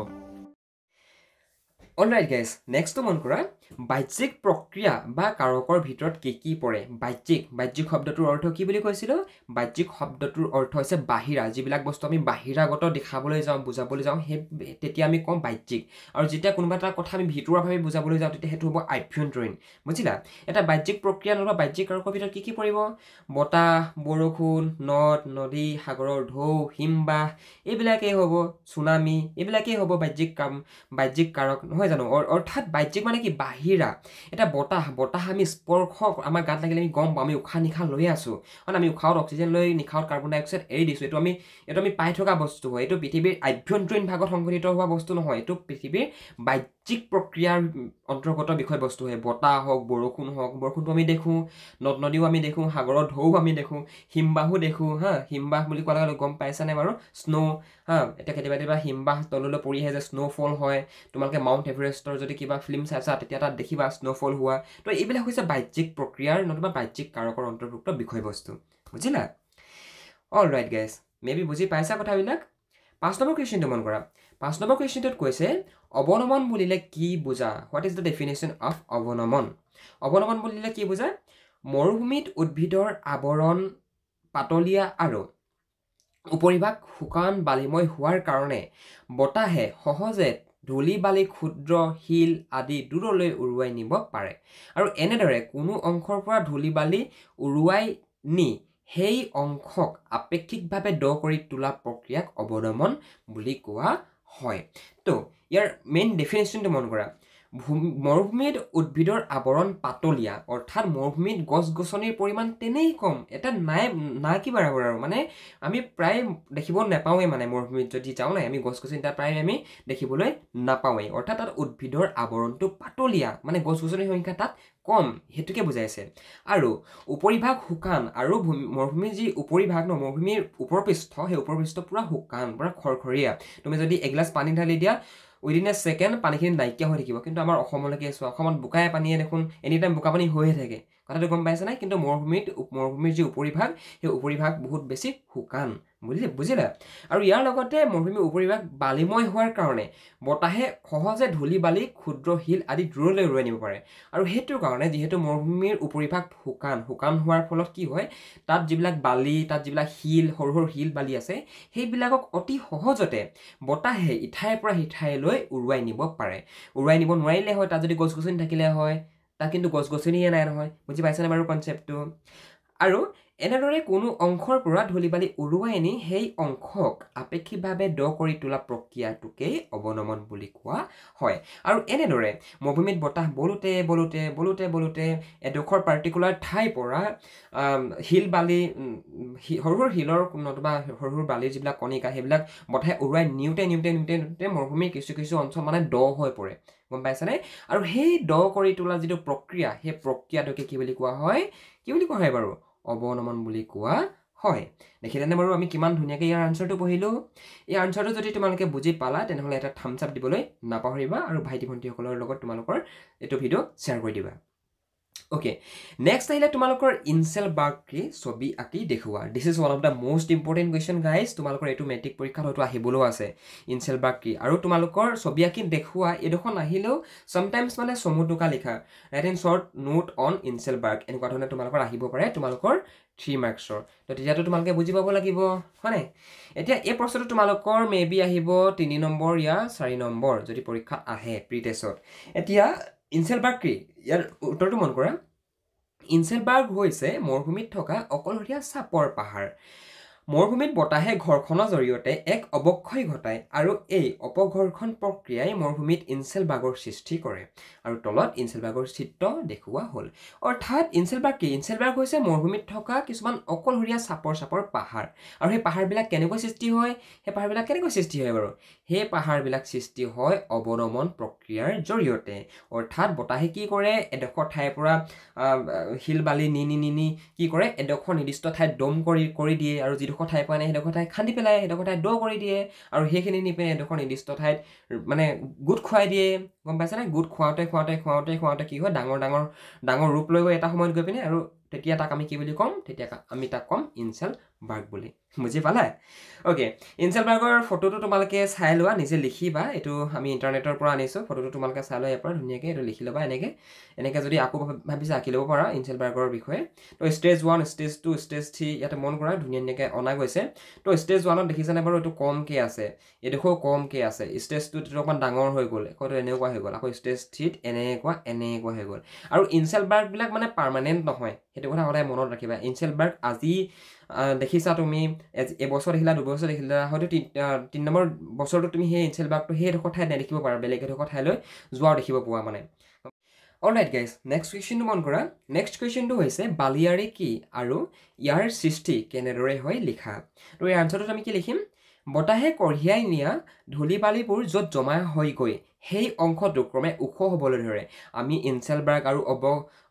অলৰাইট গাইজ নেক্সটটো মন কৰা বাহ্যিক প্ৰক্ৰিয়া বা কাৰকৰ ভিতৰত কি পৰে বাহ্যিক শব্দটোৰ অৰ্থ কি বুলি কৈছিলোঁ বাহ্যিক শব্দটোৰ অৰ্থ হৈছে বাহিৰা যিবিলাক বস্তু আমি বাহিৰাগত দেখাবলৈ যাওঁ বুজাবলৈ যাওঁ সেই তেতিয়া আমি কওঁ বাহ্যিক আৰু যেতিয়া কোনোবা এটা কথা আমি ভিতৰুৱাভাৱে বুজাবলৈ যাওঁ তেতিয়া সেইটো হ'ব আভ্যন্তৰীণ বুজিলা এটা বাহ্যিক প্ৰক্ৰিয়া নহ'বা বাহ্যিক কাৰকৰ ভিতৰত কি পৰিব বতাহ বৰষুণ নদ নদী সাগৰৰ ঢৌ হিমবাহ এইবিলাকেই হ'ব চুনামি এইবিলাকেই হ'ব বাহ্যিক কাৰক নহয় জানো অৰ্থাৎ বাহ্যিক মানে কি বাহিৰা এটা বতাহ আমি স্পৰ্শ আমাৰ গাত লাগিলে আমি গম পাওঁ আমি উশাহ নিশাহ লৈ আছোঁ কাৰণ আমি উশাহত অক্সিজেন লৈ নিশাহত কাৰ্বন ডাই অক্সাইড এৰি দিছোঁ এইটো আমি পাই থকা বস্তু হয় এইটো পৃথিৱীৰ আভ্যন্তৰীণ ভাগত সংঘটিত হোৱা বস্তু নহয় এইটো পৃথিৱীৰ বাহ্যিক প্ৰক্ৰিয়াৰ অন্তৰ্গত বিষয়বস্তু হয় বতাহ হওক বৰষুণটো আমি দেখোঁ নদ নদীও আমি দেখোঁ সাগৰৰ ঢৌ আমি দেখোঁ হিমবাহো দেখোঁ হিমবাহ বুলি কোৱাৰ লগে গম পাইছানে বাৰু স্ন' এতিয়া কেতিয়াবা হিমবাহ তললৈ পৰি আহে যে স্ন'ফল হয় তোমালোকে মাউণ্ট এভাৰেষ্টৰ যদি কিবা ফিল্ম চাইছা তেতিয়া তাত দেখিবা স্ন'ফল হোৱা তো এইবিলাক হৈছে বাহ্যিক প্ৰক্ৰিয়াৰ নতুবা বাহ্যিক কাৰকৰ অন্তৰ্ভুক্ত বিষয়বস্তু বুজিলা অলৰাইট গাইজ মেবি বুজি পাইছা কথাবিলাক 5 নম্বৰ কুৱেশ্যনটো মন কৰা 5 নম্বৰ কুৱেশ্যনটোত কৈছে অৱনমন বুলিলে কি বুজা what is the definition of অৱনমন বুলিলে কি বুজা মৰুভূমিত উদ্ভিদৰ আৱৰণ পাতলীয়া আৰু উপৰিভাগ শুকান বালিময় হোৱাৰ কাৰণে বতাহে সহজে ধূলি বালি ক্ষুদ্ৰ শিল আদি দূৰলৈ উৰুৱাই নিব পাৰে আৰু এনেদৰে কোনো অংশৰ পৰা ধূলি বালি উৰুৱাই নি সেই অংশক আপেক্ষিকভাৱে দ কৰি তোলা প্ৰক্ৰিয়াক অৱনমন বুলি কোৱা হয় তো ইয়াৰ মেইন ডেফিনেশ্যনটো মন কৰা মৰুভূমিত উদ্ভিদৰ আৱৰণ পাতলীয়া অৰ্থাৎ মৰুভূমিত গছ গছনিৰ পৰিমাণ তেনেই কম এটা নাই কি বৰাবৰ আৰু মানে আমি প্ৰায় দেখিব নাপাওঁৱেই মানে মৰুভূমিত যদি যাওঁ নাই আমি গছ গছনি তাত প্ৰায় আমি দেখিবলৈ নাপাওঁৱেই অৰ্থাৎ তাত উদ্ভিদৰ আৱৰণটো পাতলীয়া মানে গছ গছনিৰ সংখ্যা তাত কম সেইটোকে বুজাইছে আৰু উপৰিভাগ শুকান আৰু মৰুভূমিৰ যি উপৰিভাগ ন মৰুভূমিৰ ওপৰপৃষ্ঠ সেই ওপৰপৃষ্ঠ পুৰা শুকান পুৰা খৰখৰীয়া তুমি যদি এগিলাচ পানী ঢালি দিয়া উইদিন এ ছেকেণ্ড পানীখিনি নাইকিয়া হৈ থাকিব কিন্তু আমাৰ অসমলৈকে চোৱা অসমত বোকাই পানীয়ে দেখোন এনি টাইম বোকা পানী হৈয়ে থাকে কথাটো গম পাইছে নাই কিন্তু মৰুভূমিৰ যি উপৰিভাগ সেই উপৰিভাগ বহুত বেছি শুকান বুজিলা আৰু ইয়াৰ লগতে মৰুভূমিৰ উপৰিভাগ বালিময় হোৱাৰ কাৰণে বতাহে সহজে ধূলি বালি ক্ষুদ্ৰ শিল আদি দূৰলৈ উৰুৱাই নিব পাৰে আৰু সেইটোৰ কাৰণে যিহেতু মৰুভূমিৰ উপৰিভাগ শুকান হোৱাৰ ফলত কি হয় তাত যিবিলাক বালি তাত যিবিলাক শিল সৰু সৰু শিল বালি আছে সেইবিলাকক অতি সহজতে বতাহে ইঠাইৰ পৰা সিঠাইলৈ উৰুৱাই নিব পাৰে উৰুৱাই নিব নোৱাৰিলে হয় তাত যদি গছ-গছনি থাকিলে হয় তাত কিন্তু গছ-গছনিয়ে নাই নহয় বুজি পাইছেনে বাৰু কনচেপ্টটো আৰু এনেদৰে কোনো অংশৰ পৰা ধূলি বালি উৰুৱাই নি সেই অংশক আপেক্ষিকভাৱে দ কৰি তোলা প্ৰক্ৰিয়াটোকেই অৱনমন বুলি কোৱা হয় আৰু এনেদৰে মৰুভূমিত বতাহ বলোতে এডোখৰ পাৰ্টিকুলাৰ ঠাইৰ পৰা শিল বালি সৰু সৰু শিলৰ নতুবা সৰু সৰু বালিৰ যিবিলাক কণিকা সেইবিলাক বতাহে উৰুৱাই নিওঁতে মৰুভূমিৰ কিছু অঞ্চল মানে দ হৈ পৰে গম পাইছানে আৰু সেই দ কৰি তোলা যিটো প্ৰক্ৰিয়া সেই প্ৰক্ৰিয়াটোকে কি বুলি কোৱা হয় বাৰু অৱনমন বুলি কোৱা হয় দেখিলেনে বাৰু আমি কিমান ধুনীয়াকৈ ইয়াৰ আনচাৰটো পঢ়িলোঁ এই আনচাৰটো যদি তোমালোকে বুজি পালা তেনেহ'লে এটা থাম্বছ আপ দিবলৈ নাপাহৰিবা আৰু ভাইটি ভণ্টিসকলৰ লগত তোমালোকৰ এইটো ভিডিঅ' শ্বেয়াৰ কৰি দিবা ওকে নেক্সট আহিলে তোমালোকৰ ইনচেলবাৰ্গকে ছবি আঁকি দেখুওৱা this is one of the most important question guys তোমালোকৰ এইটো মেট্ৰিক পৰীক্ষাত হয়তো আহিবলৈও আছে ইনচেলবাৰ্গ কি আৰু তোমালোকৰ ছবি আঁকি দেখুওৱা এইডোখন আহিলেও চামটাইমছ মানে চমু টোকা লিখা write in short note on ইনচেলবাৰ্গ এনেকুৱা ধৰণে তোমালোকৰ আহিব পাৰে তোমালোকৰ 3 মাৰ্কছৰ তো তেতিয়াতো তোমালোকে বুজি পাব লাগিব হয়নে এতিয়া এই প্ৰশ্নটো তোমালোকৰ মেবি আহিব 3 নম্বৰ या 4 নম্বৰ যদি পৰীক্ষাত আহে প্ৰি টেষ্টত এতিয়া ইনচেলবাৰ্গ কি ইয়াৰ উত্তৰটো মন কৰা ইনচেলবাৰ্গ হৈছে মৰুভূমিত থকা অকলশৰীয়া চাপৰ পাহাৰ মৰুভূমিত বতাহে ঘৰ্ষণৰ জৰিয়তে এক অৱক্ষয় ঘটায় আৰু এই অপঘৰ্ষণ প্ৰক্ৰিয়াই মৰুভূমিত ইনচেলবাৰ্গৰ সৃষ্টি কৰে আৰু তলত ইনচেলবাৰ্গৰ চিত্ৰ দেখুওৱা হ'ল অৰ্থাৎ ইনচেলবাৰ্গ কি ইনচেলবাৰ্গ হৈছে মৰুভূমিত থকা কিছুমান অকলশৰীয়া চাপৰ পাহাৰ আৰু সেই পাহাৰবিলাক কেনেকৈ সৃষ্টি হয় বাৰু সেই পাহাৰবিলাক সৃষ্টি হয় অৱনমন প্ৰক্ৰিয়াৰ জৰিয়তে অৰ্থাৎ বতাহে কি কৰে এডোখৰ ঠাইৰ পৰা শিল বালি নি কি কৰে এডোখৰ নিৰ্দিষ্ট ঠাইত দম কৰি দিয়ে আৰু যিডোখৰ ঠাই পোৱা নাই সেইডোখৰ ঠাই খান্দি পেলাই সেইডোখৰ ঠাইত দ কৰি দিয়ে আৰু সেইখিনি নি পিনে এডোখৰ নিৰ্দিষ্ট ঠাইত মানে গোট খুৱাই দিয়ে গম পাইছেনে গোট খুৱাওঁতে কি হয় ডাঙৰ ৰূপ লৈ গৈ এটা সময়ত গৈ পিনে আৰু তেতিয়া তাক আমি কি বুলি ক'ম আমি তাক ক'ম ইনচেলবাৰ্গ বুলি বুজি পালা ওকে ইনচেলবাৰ্গৰ ফটোটো তোমালোকে চাই লোৱা নিজে লিখিবা এইটো আমি ইণ্টাৰনেটৰ পৰা আনিছোঁ ফটোটো তোমালোকে চাই লোৱা ইয়াৰ পৰা ধুনীয়াকৈ এইটো লিখি ল'বা এনেকৈ যদি আকৌ ভাবিছা আঁকি ল'ব পাৰা ইনচেলবাৰ্গৰ বিষয়ে তো ষ্টেজ 1 ষ্টেজ 2 ষ্টেজ 3 ইয়াতে মন কৰা ধুনীয়াকৈ অনা গৈছে তো ষ্টেজ 1ত দেখিছানে বাৰু এইটো কমকৈ আছে এইডোখৰ কমকৈ আছে ষ্টেজ 2ত এইটো অকণমান ডাঙৰ হৈ গ'ল আকৌ এনেকুৱা হৈ গ'ল আকৌ ষ্টেজ 3ত এনেকুৱা হৈ গ'ল আৰু ইনচেলবাৰ্গবিলাক মানে পাৰ্মানেণ্ট নহয় সেইটো কথা সদায় মনত ৰাখিবা ইনচেলবাৰ্গ আজি দেখিছা তুমি এবছৰ দেখিলা দুবছৰ দেখিলা হয়তো 3 নম্বৰ বছৰটো তুমি সেই ইনচেলবাৰ্গটো সেইডোখৰ ঠাইত নেদেখিব পাৰা বেলেগ এডোখৰ ঠাইলৈ যোৱাও দেখিব পোৱা মানে অলৰাইট গাইজ নেক্সট কুৱেশ্যনটো মন কৰা নেক্সট কুৱেশ্যনটো হৈছে বালিয়াৰী কি আৰু ইয়াৰ সৃষ্টি কেনেদৰে হয় লিখা তো এই আনচাৰটোত আমি কি লিখিম বতাহে কঢ়িয়াই নিয়া ধূলি বালিবোৰ য'ত জমা হৈ গৈ সেই অংশটো ক্ৰমে ওখ হ'বলৈ ধৰে আমি ইনচেলবাৰ্গ আৰু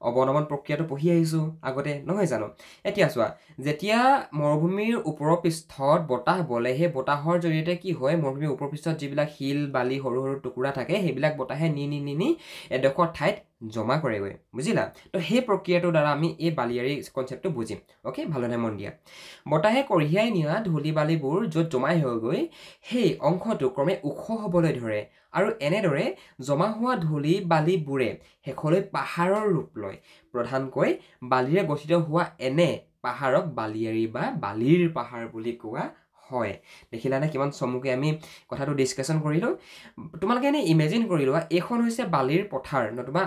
অৱনমন প্ৰক্ৰিয়াটো পঢ়ি আহিছোঁ আগতে নহয় জানো এতিয়া চোৱা যেতিয়া মৰুভূমিৰ ওপৰৰ পৃষ্ঠত বতাহ বলে সেই বতাহৰ জৰিয়তে কি হয় মৰুভূমিৰ ওপৰ পৃষ্ঠত যিবিলাক শিল বালি সৰু সৰু টুকুৰা থাকে সেইবিলাক বতাহে নি এডোখৰ ঠাইত জমা কৰেগৈ বুজিলা তো সেই প্ৰক্ৰিয়াটোৰ দ্বাৰা আমি এই বালিয়াৰী কনচেপ্টটো বুজিম অ'কে ভালদৰে মন দিয়া বতাহে কঢ়িয়াই নিয়া ধূলি বালিবোৰ য'ত জমা হৈ গৈ সেই অংশটো ক্ৰমে ওখ হ'বলৈ ধৰে আৰু এনেদৰে জমা হোৱা ধূলি বালিবোৰে শেষলৈ পাহাৰৰ ৰূপ লয় প্ৰধানকৈ বালিৰে গঠিত হোৱা এনে পাহাৰক বালিয়াৰী বা বালিৰ পাহাৰ বুলি কোৱা হয় দেখিলানে কিমান চমুকৈ আমি কথাটো ডিছকাশ্যন কৰিলোঁ তোমালোকে এনেই ইমেজিন কৰি লোৱা এইখন হৈছে বালিৰ পথাৰ নতুবা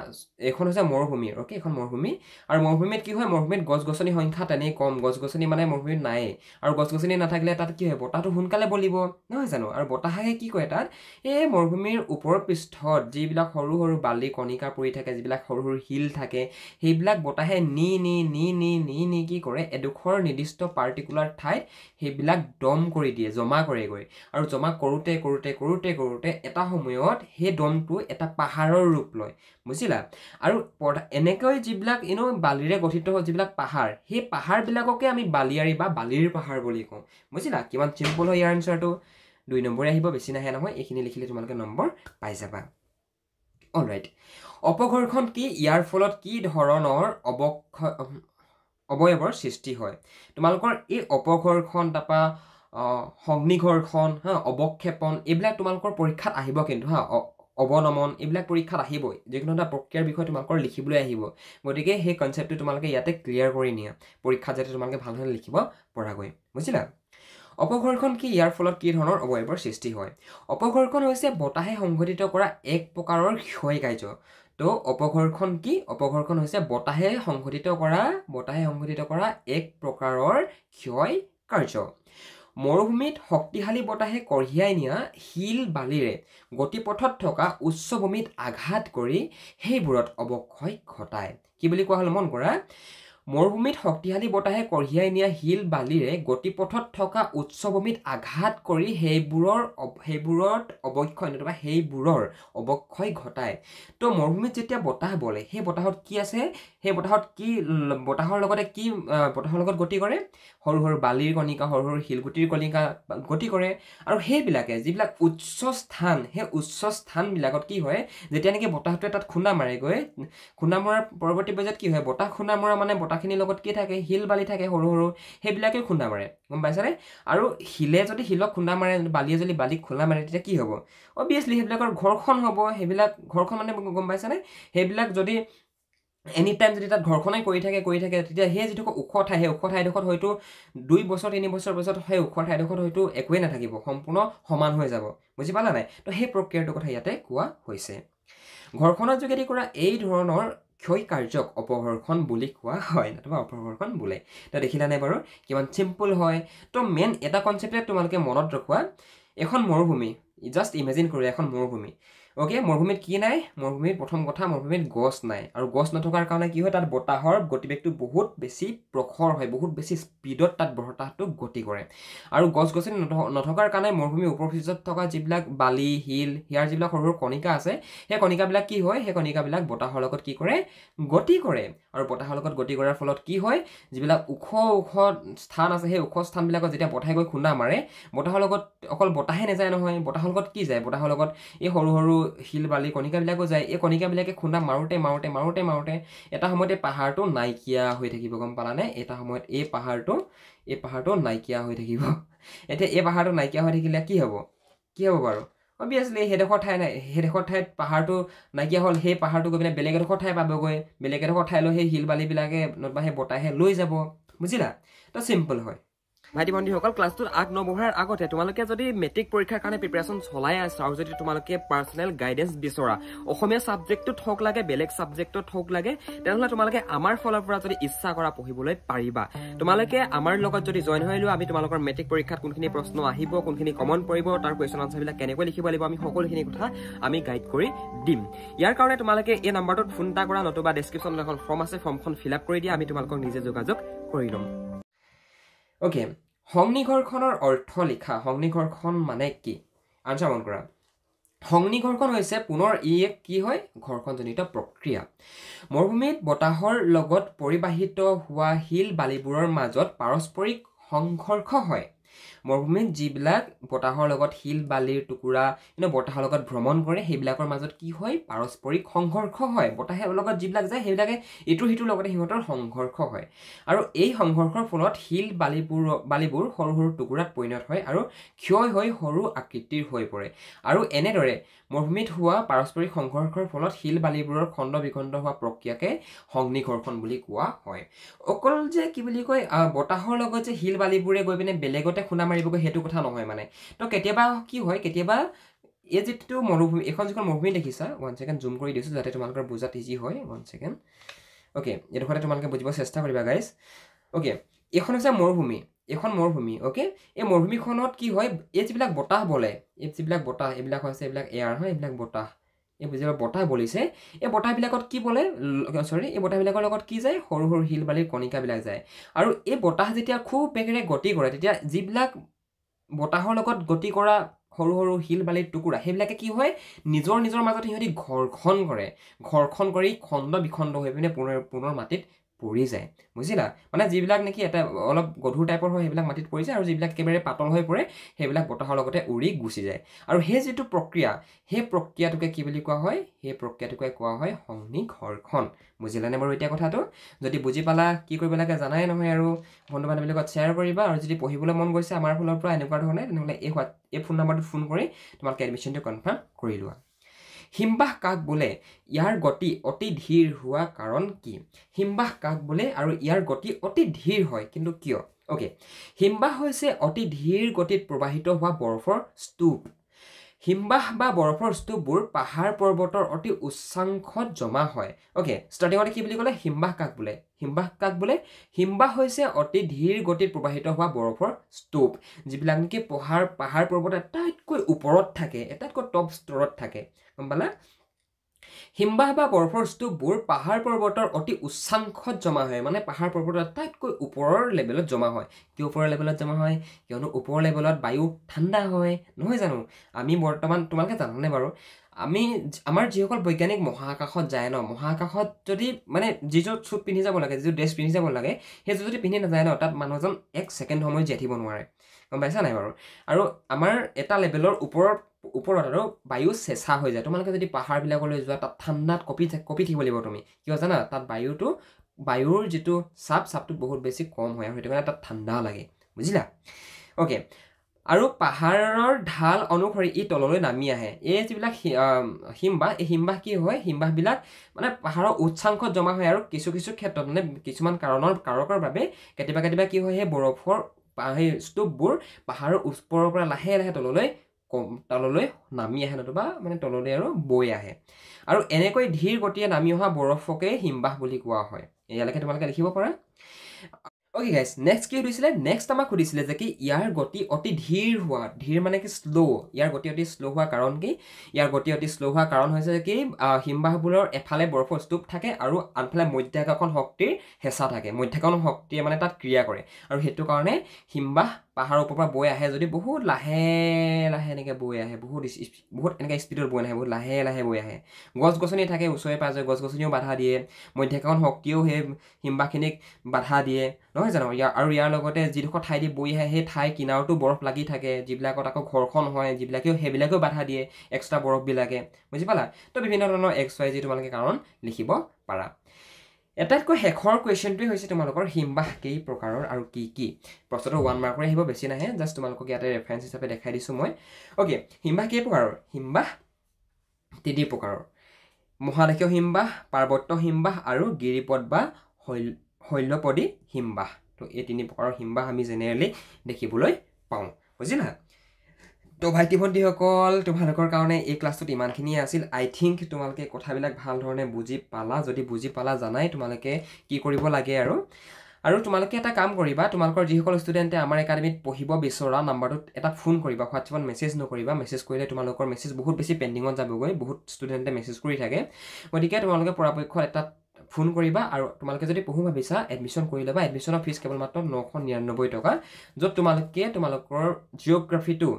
এইখন হৈছে মৰুভূমি অ'কে এখন মৰুভূমি আৰু মৰুভূমিত কি হয় মৰুভূমিত গছ গছনিৰ সংখ্যা তেনেই কম গছ গছনি মানে মৰুভূমিত নায়েই আৰু গছ গছনি নাথাকিলে তাত কি হয় বতাহটো সোনকালে বলিব নহয় জানো আৰু বতাহে কি কৰে তাত এই মৰুভূমিৰ ওপৰৰ পৃষ্ঠত যিবিলাক সৰু সৰু বালি কণিকা পৰি থাকে যিবিলাক সৰু সৰু শিল থাকে সেইবিলাক বতাহে নি কি কৰে এডোখৰ নিৰ্দিষ্ট পাৰ্টিকুলাৰ ঠাইত সেইবিলাক দম কৰি দিয়ে জমা কৰেগৈ আৰু জমা কৰোঁতে এটা সময়ত সেই দমটো এটা পাহাৰৰ ৰূপ লয় বুজিলা আৰু এনেকৈ যিবিলাক বালিৰে গঠিত যিবিলাক পাহাৰ সেই পাহাৰবিলাককে আমি বালিয়াৰী বা বালিৰ পাহাৰ বুলি কওঁ বুজিলা কিমান চিম্পল হয় ইয়াৰ আনচাৰটো 2 নম্বৰে আহিব বেছি নাহে নহয় এইখিনি লিখিলে তোমালোকে নম্বৰ পাই যাবা অলৰাইট, অপঘৰ্ষণ কি? ইয়াৰ ফলত কি ধৰণৰ অৱয়ৱৰ সৃষ্টি হয়? তোমালোকৰ এই অপঘৰ্ষণ তাৰপৰা সংনিঘৰ্ষণ, অৱক্ষেপণ, এইবিলাক তোমালোকৰ পৰীক্ষাত আহিব কিন্তু অৱনমন, এইবিলাক পৰীক্ষাত আহিবই। যিকোনো এটা প্ৰক্ৰিয়াৰ বিষয়ে তোমালোকৰ লিখিবলৈ আহিব। গতিকে সেই কনচেপ্টটো তোমালোকে ইয়াতে ক্লিয়াৰ কৰি নিয়া, পৰীক্ষাত যাতে তোমালোকে ভালদৰে লিখিব পৰাকৈ। বুজিলা? অপঘৰ্ষণ কি? ইয়াৰ ফলত কি ধৰণৰ অৱয়ৱৰ সৃষ্টি হয়? অপঘৰ্ষণ হৈছে বতাহে সংঘটিত কৰা এক প্ৰকাৰৰ ক্ষয় কাৰ্য। তো অপঘৰ্ষণ কি? অপঘৰ্ষণ হৈছে বতাহে সংঘটিত কৰা এক প্ৰকাৰৰ ক্ষয় কাৰ্য। মৰুভূমিত শক্তিশালী বতাহে কঢ়িয়াই নিয়া শিল বালিৰে গতিপথত থকা উচ্চ ভূমিত আঘাত কৰি সেইবোৰত অৱক্ষয় ঘটায়। কি বুলি কোৱা হ'ল? মন কৰা, মৰুভূমিত শক্তিশালী বতাহে কঢ়িয়াই নিয়া শিল বালিৰে গতিপথত থকা উচ্চ ভূমিত আঘাত কৰি সেইবোৰৰ অৱক্ষয় ঘটায়। তো মৰুভূমিত যেতিয়া বতাহ বলে, সেই বতাহত কি আছে? সেই বতাহত কি বতাহৰ লগত গতি কৰে? সৰু সৰু বালিৰ কণিকা, সৰু সৰু শিলগুটিৰ কণিকা গতি কৰে। আৰু সেইবিলাকে যিবিলাক উচ্চ স্থান, সেই উচ্চ স্থানবিলাকত কি হয়? যেতিয়া নেকি বতাহটোৱে তাত খুন্দা মাৰেগৈ, খুন্দা মৰাৰ পৰৱৰ্তী পৰ্যায়ত কি হয়? বতাহ খুন্দা মৰা মানে বতাহখিনিৰ লগত কি থাকে? শিল বালি থাকে সৰু সৰু, সেইবিলাকেও খুন্দা মাৰে। গম পাইছানে? আৰু শিলে যদি শিলক খুন্দা মাৰে, বালিয়ে যদি বালিক খুন্দা মাৰে, তেতিয়া কি হ'ব? অবভিয়াছলি সেইবিলাকৰ ঘৰ্ষণ হ'ব। সেইবিলাক ঘৰ্ষণ মানে গম পাইছানে? সেইবিলাক যদি এনি টাইম যদি তাত ঘৰ্ষণে কৰি থাকে, তেতিয়া সেই যিটো ওখ ঠাই, সেই ওখ ঠাইডোখৰত হয়তো 2 বছৰ 3 বছৰ পিছত সেই ওখ ঠাইডোখৰত হয়তো একোৱেই নাথাকিব, সম্পূৰ্ণ সমান হৈ যাব। বুজি পালা নাই? তো সেই প্ৰক্ৰিয়াটোৰ কথা ইয়াতে কোৱা হৈছে। ঘৰ্ষণৰ যোগেদি কৰা এই ধৰণৰ ক্ষয় কাৰ্যক অপঘৰ্ষণ বুলি কোৱা হয়, নতুবা অপঘৰ্ষণ বোলে। তো দেখিলা নাই বাৰু কিমান চিম্পল হয়? তো মেইন এটা কনচেপ্টে তোমালোকে মনত ৰখোৱা, এখন মৰুভূমি, জাষ্ট ইমেজিন কৰা এখন মৰুভূমি। অ'কে, মৰুভূমিত কি নাই? মৰুভূমিত প্ৰথম কথা, মৰুভূমিত গছ নাই। আৰু গছ নথকাৰ কাৰণে কি হয়? তাত বতাহৰ গতিবেগটো বহুত বেছি প্ৰখৰ হয়, বহুত বেছি স্পীডত তাত বতাহটো গতি কৰে। আৰু গছ গছনি নথকাৰ কাৰণে মৰুভূমিৰ উপৰিজত থকা যিবিলাক বালি, শিল, ইয়াৰ যিবিলাক সৰু সৰু কণিকা আছে, সেই কণিকাবিলাক কি হয়? সেই কণিকাবিলাক বতাহৰ লগত কি কৰে? গতি কৰে। আৰু বতাহৰ লগত গতি কৰাৰ ফলত কি হয়? যিবিলাক ওখ স্থান আছে, সেই ওখ স্থানবিলাকত যেতিয়া বতাহে গৈ খুন্দা মাৰে, বতাহৰ লগত অকল বতাহে নাযায় নহয়, বতাহৰ লগত কি যায়? বতাহৰ লগত এই সৰু সৰু শিল বালি কণিকাবিলাকো যায়। এই কণিকাবিলাকে খুন্দা মাৰোঁতে এটা সময়তে পাহাৰটো নাইকিয়া হৈ থাকিব। গম পালানে? এটা সময়ত এই পাহাৰটো নাইকিয়া হৈ থাকিব। এতিয়া এই পাহাৰটো নাইকিয়া হৈ থাকিলে কি হ'ব? বাৰু? অবভিয়াছলি সেইডোখৰ ঠাইত পাহাৰটো নাইকিয়া হ'ল, সেই পাহাৰটো গৈ পিনে বেলেগ এডোখৰ ঠাই পাবগৈ। বেলেগ এডোখৰ ঠাইলৈ সেই শিল বালিবিলাকে নতুবা সেই বতাহে লৈ যাব। বুজিলা? তো চিম্পল হয়। ভাইটি ভণ্টিসকল, ক্লাছটোত নবঢ়াৰ আগতে তোমালোকে যদি মেট্ৰিক পৰীক্ষাৰ কাৰণে প্ৰিপেৰেশ্যন চলাই আছা, আৰু যদি তোমালোকে পাৰ্চনেল গাইডেঞ্চ বিচৰা, অসমীয়া ছাবজেক্টটোত হওক লাগে, বেলেগ ছাবজেক্টত হওক লাগে, তেনেহ'লে তোমালোকে আমাৰ ফালৰ পৰা যদি ইচ্ছা কৰা পঢ়িবলৈ পাৰিবা। তোমালোকে আমাৰ লগত যদি জইন হৈ লোৱা, আমি তোমালোকৰ মেট্ৰিক পৰীক্ষাত কোনখিনি প্ৰশ্ন আহিব, কোনখিনি কমন পৰিব, তাৰ কুৱেশ্যন আনচাৰবিলাক কেনেকৈ লিখিব লাগিব, আমি সকলোখিনি কথা আমি গাইড কৰি দিম। ইয়াৰ কাৰণে তোমালোকে এই নাম্বাৰটোত ফোন এটা কৰা, নতুবা ডেছক্ৰিপশ্যনত এখন ফৰ্ম আছে, ফৰ্মখন ফিল আপ কৰি দিয়া, আমি তোমালোকক নিজে যোগাযোগ কৰি ল'ম। অ'কে, সংনিঘৰ্ষণৰ অৰ্থ লিখা। সংনিঘৰ্ষণ মানে কি? আনচাৰ মন কৰা। সংনিঘৰ্ষণ হৈছে পুনৰ এক কি হয়? ঘৰ্ষণজনিত প্ৰক্ৰিয়া। মৰুভূমিত বতাহৰ লগত পৰিবাহিত হোৱা শিল বালিবোৰৰ মাজত পাৰস্পৰিক সংঘৰ্ষ হয়। মৰুভূমিত যিবিলাক বতাহৰ লগত শিল বালিৰ টুকুৰা বতাহৰ লগত ভ্ৰমণ কৰে, সেইবিলাকৰ মাজত কি হয়? পাৰস্পৰিক সংঘৰ্ষ হয়। বতাহৰ লগত যিবিলাক যায়, সেইবিলাকে ইটোৰ সিটোৰ লগতে সিহঁতৰ সংঘৰ্ষ হয়। আৰু এই সংঘৰ্ষৰ ফলত শিল বালিবোৰ সৰু সৰু টুকুৰাত পৰিণত হয় আৰু ক্ষয় হৈ সৰু আকৃতিৰ হৈ পৰে। আৰু এনেদৰে মৰুভূমিত হোৱা পাৰস্পৰিক সংঘৰ্ষৰ ফলত শিল বালিবোৰৰ খণ্ড বিখণ্ড হোৱা প্ৰক্ৰিয়াকে সংনিঘৰ্ষণ বুলি কোৱা হয়। অকল যে কি বুলি কয়, বতাহৰ লগত যে শিল বালিবোৰে গৈ পিনে বেলেগতে খুন্দা মাৰিবগৈ, সেইটো কথা নহয় মানে। তো কেতিয়াবা কি হয়? কেতিয়াবা এই যিটো মৰুভূমি, এখন যিখন মৰুভূমি দেখিছা, 1 ছেকেণ্ড জুম কৰি দিছোঁ যাতে তোমালোকৰ বুজাত ইজি হয়। 1 ছেকেণ্ড। অ'কে, এইডোখৰতে তোমালোকে বুজিব চেষ্টা কৰিবা গাইজ। অ'কে, এইখন হৈছে মৰুভূমি, অ'কে। এই মৰুভূমিখনত কি হয়? এই যিবিলাক বতাহ বলে, এইবিলাক হৈছে এইবিলাক এয়াৰ হয়, এইবিলাক বতাহ। এই যিবিলাক বতাহ বলিছে, এই বতাহবিলাকত কি বলে? এই বতাহবিলাকৰ লগত কি যায়? সৰু সৰু শিল বালিৰ কণিকাবিলাক যায়। আৰু এই বতাহ যেতিয়া খুব বেগেৰে গতি কৰে, তেতিয়া যিবিলাক বতাহৰ লগত গতি কৰা সৰু সৰু শিল বালিৰ টুকুৰা, সেইবিলাকে কি হয়? নিজৰ মাজত সিহঁতি ঘৰ্ষণ কৰি খণ্ড বিখণ্ড হৈ পিনে পুনৰ মাটিত পৰি যায় বুজিলা মানে যিবিলাক নেকি এটা অলপ গধুৰ টাইপৰ হয় সেইবিলাক মাটিত পৰি যায় আৰু যিবিলাক একেবাৰে পাতল হৈ পৰে সেইবিলাক বতাহৰ লগতে উৰি গুচি যায় আৰু সেই যিটো প্ৰক্ৰিয়া সেই প্ৰক্ৰিয়াটোকে কি বুলি কোৱা হয় সেই প্ৰক্ৰিয়াটোকে কোৱা হয় সংনিঘৰ্ষণ বুজিলানে বাৰু এতিয়া কথাটো যদি বুজি পালা কি কৰিব লাগে জানাই নহয় আৰু বন্ধু বান্ধৱীৰ লগত শ্বেয়াৰ কৰিবা আৰু যদি পঢ়িবলৈ মন গৈছে আমাৰ ফালৰ পৰা এনেকুৱা ধৰণে তেনেহ'লে এই ফোন নম্বৰটোত ফোন কৰি তোমালোকে এডমিশ্যনটো কনফাৰ্ম কৰি লোৱা হিমবাহ কাক বোলে ইয়াৰ গতি অতি ধীৰ হোৱা কাৰণ কি হিমবাহ কাক বোলে আৰু ইয়াৰ গতি অতি ধীৰ হয় কিন্তু কিয় ওকে হিমবাহ হৈছে অতি ধীৰ গতিত প্ৰবাহিত হোৱা বৰফৰ স্তূপ হিমবাহ বা বৰফৰ স্তূপবোৰ পাহাৰ পৰ্বতৰ অতি উচ্চাংশত জমা হয় ওকে ষ্টাৰ্টিঙতে কি বুলি ক'লে হিমবাহ কাক বোলে হিমবাহ হৈছে অতি ধীৰ গতিত প্ৰবাহিত হোৱা বৰফৰ স্তূপ যিবিলাক নেকি পাহাৰ পৰ্বত আটাইতকৈ ওপৰত থাকে আটাইতকৈ টপ স্তৰত থাকে গম পালা হিমবাহ বা বৰফৰ স্তূপবোৰ পাহাৰ পৰ্বতৰ অতি উচ্চাংশত জমা হয় মানে পাহাৰ পৰ্বতৰ আটাইতকৈ ওপৰৰ লেভেলত জমা হয় কি ওপৰৰ লেভেলত জমা হয় কিয়নো ওপৰৰ লেভেলত বায়ু ঠাণ্ডা হয় নহয় জানো আমি বৰ্তমান তোমালোকে জানানে বাৰু আমাৰ যিসকল বৈজ্ঞানিক মহাকাশত যায় ন মহাকাশত যদি মানে যিযোৰ চুট পিন্ধি যাব লাগে যিযোৰ ড্ৰেছ পিন্ধি যাব লাগে সেইযোৰ যদি পিন্ধি নাযায় ন তাত মানুহজন 1 ছেকেণ্ড সময় জীয়াই থাকিব নোৱাৰে গম পাইছা নাই বাৰু আৰু আমাৰ এটা লেভেলৰ ওপৰত আৰু বায়ু চেঁচা হৈ যায় তোমালোকে যদি পাহাৰবিলাকলৈ যোৱা তাত ঠাণ্ডাত কঁপি থাকিব লাগিব তুমি কিয় জানা তাত বায়ুৰ যিটো চাপটো বহুত বেছি কম হয় আৰু সেইটো কাৰণে তাত ঠাণ্ডা লাগে বুজিলা ওকে আৰু পাহাৰৰ ঢাল অনুসৰি ই তললৈ নামি আহে এই যিবিলাক হিমবাহ এই হিমবাহ কি হয় হিমবাহবিলাক মানে পাহাৰৰ উচ্চাংশত জমা হয় আৰু কিছু ক্ষেত্ৰত মানে কিছুমান কাৰকৰ বাবে কেতিয়াবা কি হয় সেই বৰফৰ সেই স্তূপবোৰ পাহাৰৰ ওপৰৰ পৰা লাহে লাহে তললৈ নামি আহে নতুবা মানে তললৈ আৰু বৈ আহে আৰু এনেকৈ ধীৰ গতিয়ে নামি অহা বৰফকে হিমবাহ বুলি কোৱা হয় ইয়ালৈকে তোমালোকে লিখিব পাৰা ওকে গাইজ নেক্সট কি সুধিছিলে নেক্সট আমাক সুধিছিলে যে কি ইয়াৰ গতি অতি ধীৰ মানে কি শ্ল' ইয়াৰ গতি অতি শ্ল' হোৱা কাৰণ কি ইয়াৰ গতি অতি শ্ল' হোৱা কাৰণ হৈছে কি হিমবাহবোৰৰ এফালে বৰফৰ স্তূপ থাকে আৰু আনফালে মধ্যাকৰ্ষণ শক্তিৰ হেঁচা থাকে মধ্যাকৰ্ষণ শক্তিয়ে মানে তাত ক্ৰিয়া কৰে আৰু সেইটো কাৰণে হিমবাহ পাহাৰৰ ওপৰৰ পৰা বৈ আহে যদি বহুত লাহে লাহে এনেকৈ বৈ আহে বহুত এনেকৈ স্পীডত বৈ নাহে বহুত লাহে লাহে বৈ আহে গছ গছনি থাকে ওচৰে পাঁজৰে গছ গছনিও বাধা দিয়ে মধ্যাকৰ্ষণ শক্তিও সেই হিমবাহখিনিক বাধা দিয়ে নহয় জানো ইয়াৰ লগতে যিডোখৰ ঠাই দি বৈ আহে সেই ঠাই কিনাৰতো বৰফ লাগি থাকে যিবিলাকত আকৌ ঘৰ্ষণ হয় সেইবিলাকেও বাধা দিয়ে এক্সট্ৰা বৰফবিলাকে বুজি পালা তো বিভিন্ন ধৰণৰ XYZ তোমালোকে কাৰণ লিখিব পাৰা এটাতকৈ শেষৰ কুৱেশ্যনটোৱে হৈছে তোমালোকৰ হিমবাহ কেই প্ৰকাৰৰ আৰু কি কি প্ৰশ্নটো 1 মাৰ্কৰে আহিব বেছি নাহে জাষ্ট তোমালোকক ইয়াতে ৰেফাৰেঞ্চ হিচাপে দেখাই দিছোঁ মই অ'কে হিমবাহ কেই প্ৰকাৰৰ হিমবাহ 3 প্ৰকাৰৰ মহাদেশীয় হিমবাহ পাৰ্বত্য হিমবাহ আৰু গিৰিপথ বা শৈলপদী হিমবাহ তো এই 3 প্ৰকাৰৰ হিমবাহ আমি জেনেৰেলি দেখিবলৈ পাওঁ বুজিলা তো ভাইটি ভণ্টিসকল তোমালোকৰ কাৰণে এই ক্লাছটোত ইমানখিনিয়ে আছিল আই থিংক তোমালোকে কথাবিলাক ভাল ধৰণে বুজি পালা যদি বুজি পালা জানাই তোমালোকে কি কৰিব লাগে আৰু তোমালোকে এটা কাম কৰিবা তোমালোকৰ যিসকল ষ্টুডেণ্টে আমাৰ একাডেমিত পঢ়িব বিচৰা নাম্বাৰটোত এটা ফোন কৰিবা হোৱাটছএপত মেছেজ নকৰিবা মেছেজ কৰিলে তোমালোকৰ মেছেজ বহুত বেছি পেণ্ডিঙত যাবগৈ বহুত ষ্টুডেণ্টে মেছেজ কৰি থাকে গতিকে তোমালোকে পৰাপক্ষত এটা ফোন কৰিবা আৰু তোমালোকে যদি পঢ়ো ভাবিছা এডমিশ্যন কৰি ল'বা এডমিশ্যনৰ ফিজ কেৱল মাত্ৰ 999 টকা য'ত তোমালোকে তোমালোকৰ জিঅ'গ্ৰাফিটো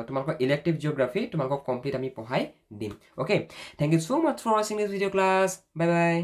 তোমালোকৰ ইলেক্টিভ জিঅ'গ্ৰাফি তোমালোকক কমপ্লিট আমি পঢ়াই দিম okay thank you so' much for ৱাচিং this video' class bye bye